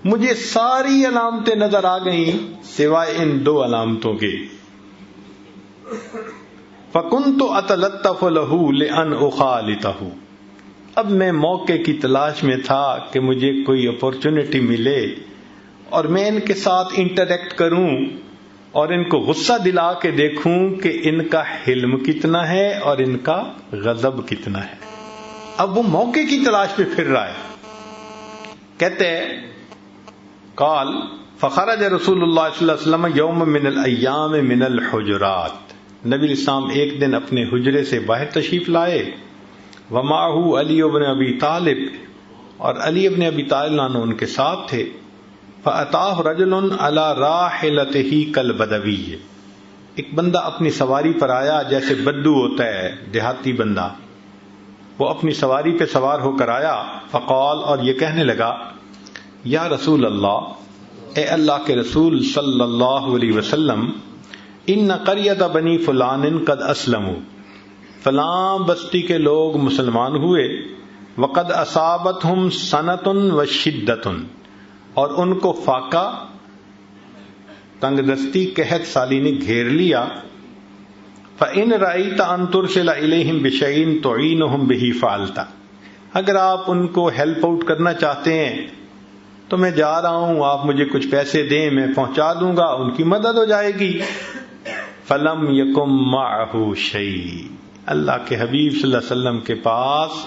مجھے ساری علامتیں نظر آ گئیں سوائے ان 2 علامتوں کے. فَكُنْتُ أَتَلَطَّفُ لَهُ لِأَنْ أُخَالِطَهُ، اب میں موقع کی تلاش میں تھا کہ مجھے کوئی اپورچونٹی ملے اور میں ان کے ساتھ انٹریکٹ کروں اور ان کو غصہ دلا کے دیکھوں کہ ان کا حلم کتنا ہے اور ان کا غضب کتنا ہے. اب وہ موقع کی تلاش پہ پھر رہا ہے. کہتے ہیں قال فخرج رسول اللہ صلی اللہ علیہ وسلم یوم من الایام من الحجرات، نبی الاسلام ایک دن اپنے حجرے سے باہر تشریف لائے. ومعه علی بن ابی طالب، اور علی بن ابی طالب عنہ ان کے ساتھ تھے. فاتاہ رجل علی راحلته کالبدوی، ایک بندہ اپنی سواری پر آیا جیسے بدو ہوتا ہے دیہاتی بندہ، وہ اپنی سواری پہ سوار ہو کر آیا. فقال، اور یہ کہنے لگا یا رسول اللہ، اے اللہ کے رسول صلی اللہ علیہ وسلم، ان قریۃ بنی فلان قد اسلموا، فلاں بستی کے لوگ مسلمان ہوئے. وقد اصابتہم سنۃ وشدۃ، اور ان کو فاقہ، تنگ دستی، قحط سالی نے گھیر لیا. فإن رأيت أن ترسل إليهم بشيء تعينهم به فعلت، اگر آپ ان کو ہیلپ آؤٹ کرنا چاہتے ہیں تو میں جا رہا ہوں، آپ مجھے کچھ پیسے دیں، میں پہنچا دوں گا، ان کی مدد ہو جائے گی. فلم یکم معہ شیء، اللہ کے حبیب صلی اللہ علیہ وسلم کے پاس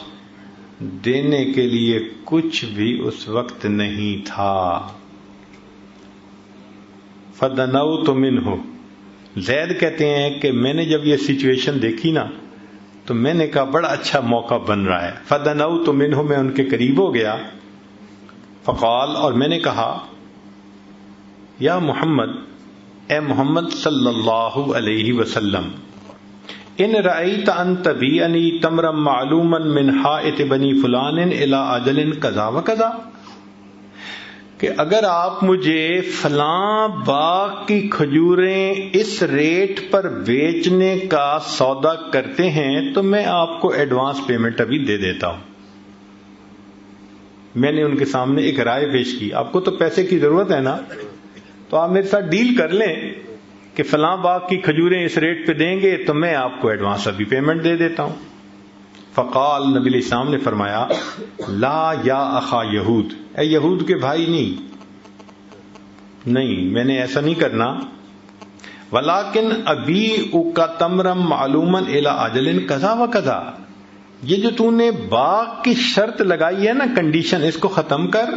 دینے کے لیے کچھ بھی اس وقت نہیں تھا. فدنوت منہ، زید کہتے ہیں کہ میں نے جب یہ سچویشن دیکھی نا تو میں نے کہا بڑا اچھا موقع بن رہا ہے. فدنوت منہ، میں ان کے قریب ہو گیا. فقال، اور میں نے کہا یا محمد، اے محمد صلی اللہ علیہ وسلم، ان رأیت ان تبیعنی تمرا معلوما من حائط بنی فلان الی اجل کذا و کذا، کہ اگر آپ مجھے فلاں باغ کی کھجوریں اس ریٹ پر بیچنے کا سودا کرتے ہیں تو میں آپ کو ایڈوانس پیمنٹ ابھی دے دیتا ہوں. میں نے ان کے سامنے ایک رائے پیش کی، آپ کو تو پیسے کی ضرورت ہے نا، تو آپ میرے ساتھ ڈیل کر لیں کہ فلاں باغ کی کھجوریں اس ریٹ پہ دیں گے تو میں آپ کو ایڈوانس ابھی پیمنٹ دے دیتا ہوں. فقال، نبی علیہ السلام نے فرمایا لا یا اخا یہود، اے یہود کے بھائی نہیں، میں نے ایسا نہیں کرنا. ولیکن ابیعک تمرا معلوما الی اجل کذا و کذا، یہ جو تو نے باغ کی شرط لگائی ہے نا، کنڈیشن، اس کو ختم کر.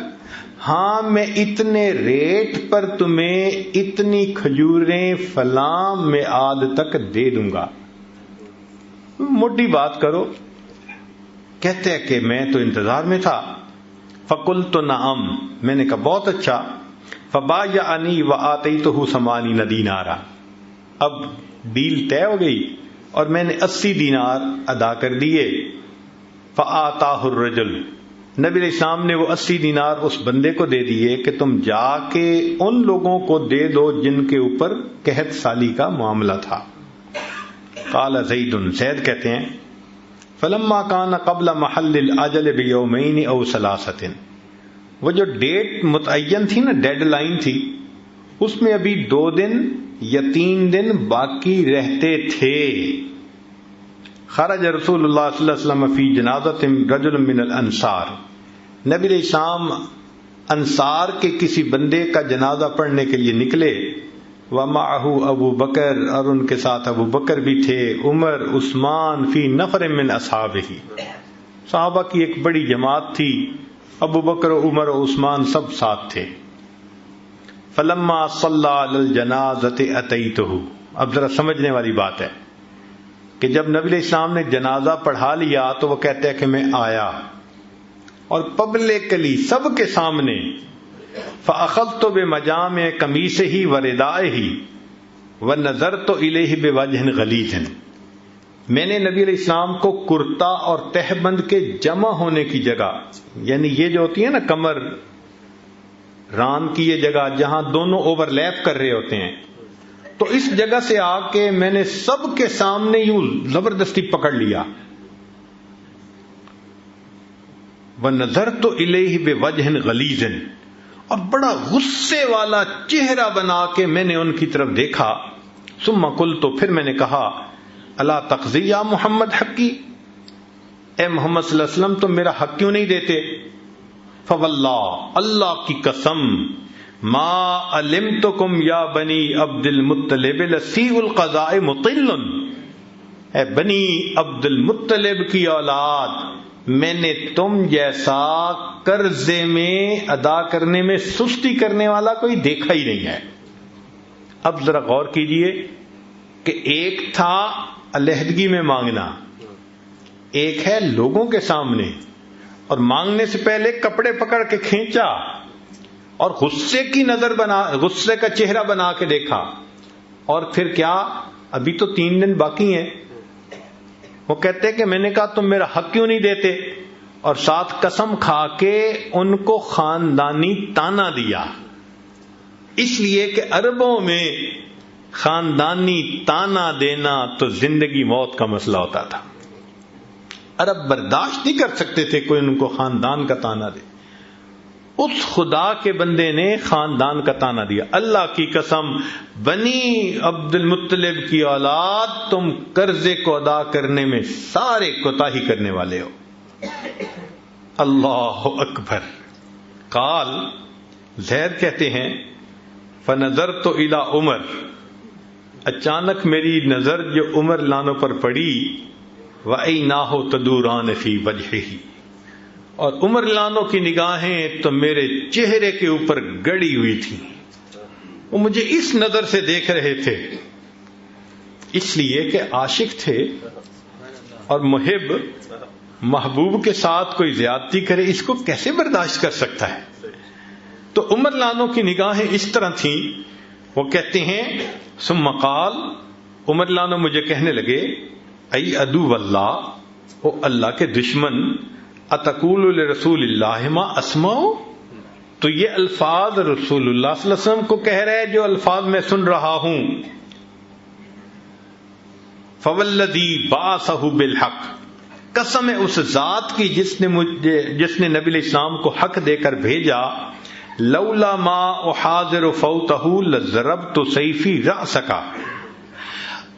ہاں میں اتنے ریٹ پر تمہیں اتنی کھجوریں فلاں میعاد تک دے دوں گا، موٹی بات کرو. کہتے ہیں کہ میں تو انتظار میں تھا. فقلت نعم، میں نے کہا بہت اچھا. فبایعنی وآتیتہ 80 دینارا، اب ڈیل طے ہو گئی اور میں نے 80 دینار ادا کر دیے. فآتاہ الرجل، نبی علیہ السلام نے وہ 80 دینار اس بندے کو دے دیے کہ تم جا کے ان لوگوں کو دے دو جن کے اوپر قحط سالی کا معاملہ تھا. قال زید، زید کہتے ہیں فلما کان قبل محل الاجل بیومین او ثلاثۃ، وہ جو ڈیٹ متعین تھی نا، ڈیڈ لائن تھی، اس میں ابھی 2 دن یا 3 دن باقی رہتے تھے. خرج رسول اللہ صلی اللہ علیہ وسلم فی جنازۃ رجل من الانصار، نبی علیہ السلام انصار کے کسی بندے کا جنازہ پڑھنے کے لیے نکلے. ومعہ ابو بکر، اور ان کے ساتھ ابو بکر بھی تھے، عمر، عثمان، فی نفر من اصحابہ، صحابہ کی ایک بڑی جماعت تھی، ابو بکر، عمر و عثمان سب ساتھ تھے. فلما صلی علی الجنازۃ اتیتہ، اب ذرا سمجھنے والی بات ہے کہ جب نبی علیہ السلام نے جنازہ پڑھا لیا تو وہ کہتے ہیں کہ میں آیا اور پبلکلی سب کے سامنے فاخذت بمجامع قمیصہ وردائہ ونظرت الیہ بوجہ غلیظ، میں نے نبی علیہ السلام کو کرتا اور تہبند کے جمع ہونے کی جگہ، یعنی یہ جو ہوتی ہے نا کمر ران کی یہ جگہ جہاں دونوں اوور لیپ کر رہے ہوتے ہیں، تو اس جگہ سے آ کے میں نے سب کے سامنے یوں زبردستی پکڑ لیا. وَنَظَرْتُ إِلَيْهِ بِوَجْهٍ غَلِيظٍ، اور بڑا غصے والا چہرہ بنا کے میں نے ان کی طرف دیکھا. ثم قلت، پھر میں نے کہا الا تقضی یا محمد حقی، اے محمد صلی اللہ علیہ وسلم تم میرا حق کیوں نہیں دیتے؟ فواللہ، اللہ کی قسم، ما علمتکم یا بنی عبد المطلب لسیء القضاء مطل، اے بنی عبد المطلب کی اولاد، میں نے تم جیسا قرضے میں ادا کرنے میں سستی کرنے والا کوئی دیکھا ہی نہیں ہے. اب ذرا غور کیجئے کہ ایک تھا علیحدگی میں مانگنا، ایک ہے لوگوں کے سامنے، اور مانگنے سے پہلے کپڑے پکڑ کے کھینچا اور غصے کی نظر بنا، غصے کا چہرہ بنا کے دیکھا. اور پھر کیا، ابھی تو 3 دن باقی ہیں. وہ کہتے کہ میں نے کہا تم میرا حق کیوں نہیں دیتے، اور ساتھ قسم کھا کے ان کو خاندانی تانا دیا. اس لیے کہ عربوں میں خاندانی تانا دینا تو زندگی موت کا مسئلہ ہوتا تھا. عرب برداشت نہیں کر سکتے تھے کوئی ان کو خاندان کا تانا دے. اس خدا کے بندے نے خاندان کا تانا دیا. اللہ کی قسم، بنی عبد المطلب کی اولاد، تم قرضے کو ادا کرنے میں سارے کوتاہی کرنے والے ہو. اللہ اکبر. قال، زید کہتے ہیں فنظرت الی عمر، اچانک میری نظر جو عمر لانوں پر پڑی، وعیناہ تدوران فی وجہہ، اور عمر لانوں کی نگاہیں تو میرے چہرے کے اوپر گڑی ہوئی تھی. وہ مجھے اس نظر سے دیکھ رہے تھے، اس لیے کہ عاشق تھے، اور محب محبوب کے ساتھ کوئی زیادتی کرے اس کو کیسے برداشت کر سکتا ہے. تو عمر لانوں کی نگاہیں اس طرح تھیں. وہ کہتے ہیں ثم قال، عمر لانوں مجھے کہنے لگے ای عدو اللہ، او اللہ کے دشمن، اتقول لرسول اللہ ما اسمعو، تو یہ الفاظ رسول اللہ صلی اللہ علیہ وسلم کو کہہ رہے جو الفاظ میں سن رہا ہوں. فوالذی بعثہ بالحق، قسم ہے اس ذات کی جس نے نبی علیہ السلام کو حق دے کر بھیجا، لولا ما احاذر فوتہ لضربت سیفی رأسک،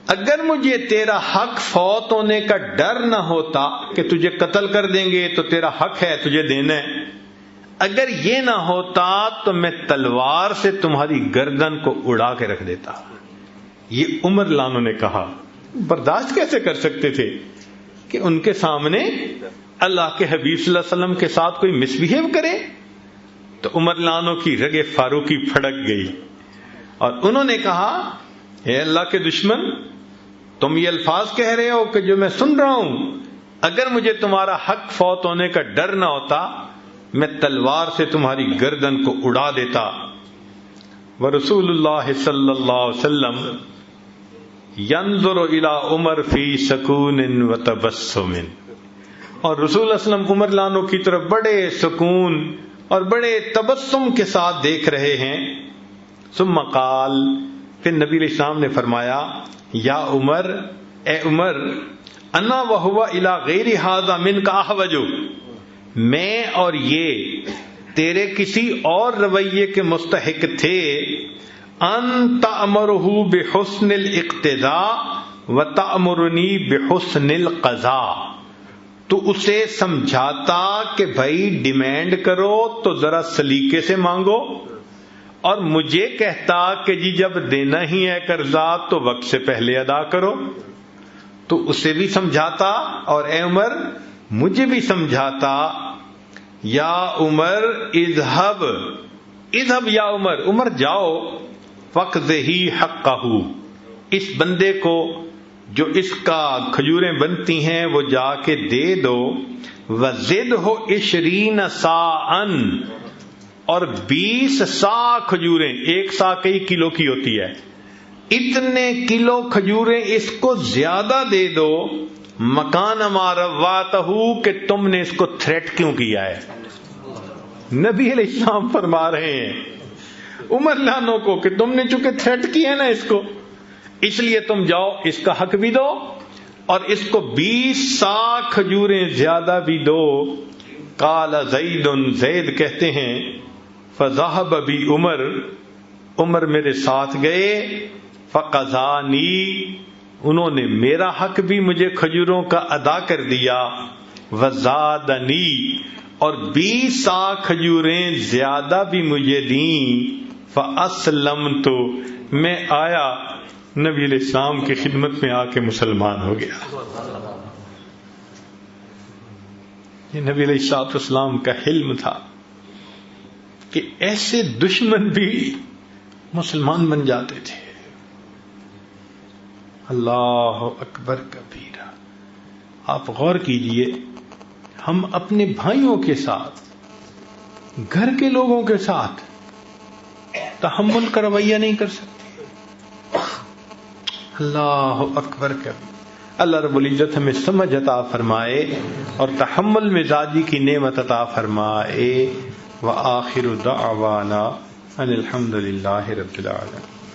اگر مجھے تیرا حق فوت ہونے کا ڈر نہ ہوتا کہ تجھے قتل کر دیں گے تو تیرا حق ہے تجھے دینا ہے، اگر یہ نہ ہوتا تو میں تلوار سے تمہاری گردن کو اڑا کے رکھ دیتا. یہ عمر لانوں نے کہا. برداشت کیسے کر سکتے تھے کہ ان کے سامنے اللہ کے حبیب صلی اللہ علیہ وسلم کے ساتھ کوئی مس بہیو کرے. تو عمر لانوں کی رگ فاروقی پھڑک گئی اور انہوں نے کہا اے اللہ کے دشمن، تم یہ الفاظ کہہ رہے ہو کہ جو میں سن رہا ہوں، اگر مجھے تمہارا حق فوت ہونے کا ڈر نہ ہوتا میں تلوار سے تمہاری گردن کو اڑا دیتا. ورسول اللہ صلی اللہ علیہ وسلم ینظر الی عمر فی سکون و تبسم، اور رسول اللہ علیہ وسلم عمر لانوں کی طرف بڑے سکون اور بڑے تبسم کے ساتھ دیکھ رہے ہیں. ثم قال، پھر نبی علیہ السلام نے فرمایا یا عمر، اے عمر، انا وہو الی غیر ھذا منک احوج، میں اور یہ تیرے کسی اور رویے کے مستحق تھے، ان تأمرہ بحسن الاقتضاء و تأمرنی بحسن القضاء، تو اسے سمجھاتا کہ بھائی ڈیمانڈ کرو تو ذرا سلیقے سے مانگو، اور مجھے کہتا کہ جی جب دینا ہی ہے قرضہ تو وقت سے پہلے ادا کرو. تو اسے بھی سمجھاتا اور اے عمر مجھے بھی سمجھاتا. یا عمر اذهب، اذهب یا عمر، عمر جاؤ، فقضہ حقہ، اس بندے کو جو اس کا کھجوریں بنتی ہیں وہ جا کے دے دو. وزدہ 20 صاعًا، اور 20 صاع کھجوریں، 1 صاع کئی کلو کی ہوتی ہے، اتنے کلو کھجوریں اس کو زیادہ دے دو. مکان ما رواتہ، کہ تم نے اس کو تھریٹ کیوں کیا ہے. نبی علیہ السلام فرما رہے ہیں عمر لانوں کو کہ تم نے چونکہ تھریٹ کیا ہے نا اس کو، اس لیے تم جاؤ اس کا حق بھی دو اور اس کو 20 سا کھجوریں زیادہ بھی دو. قال زید، زید کہتے ہیں فذهب بی عمر، عمر میرے ساتھ گئے. فقضانی، انہوں نے میرا حق بھی مجھے کھجوروں کا ادا کر دیا. وزادنی، اور 20 سا کھجوریں زیادہ بھی مجھے دیں. فاسلمت، میں آیا نبی علیہ السلام کی خدمت میں آ کے مسلمان ہو گیا. یہ نبی علیہ السلام کا حلم تھا کہ ایسے دشمن بھی مسلمان بن جاتے تھے. اللہ اکبر کبیرہ. آپ غور کیجئے، ہم اپنے بھائیوں کے ساتھ، گھر کے لوگوں کے ساتھ تحمل کا رویہ نہیں کر سکتے. اللہ اکبر کبیرہ. اللہ رب العزت ہمیں سمجھ عطا فرمائے اور تحمل مزاجی کی نعمت عطا فرمائے. وآخر دعوانا ان الحمد للہ رب العالمین.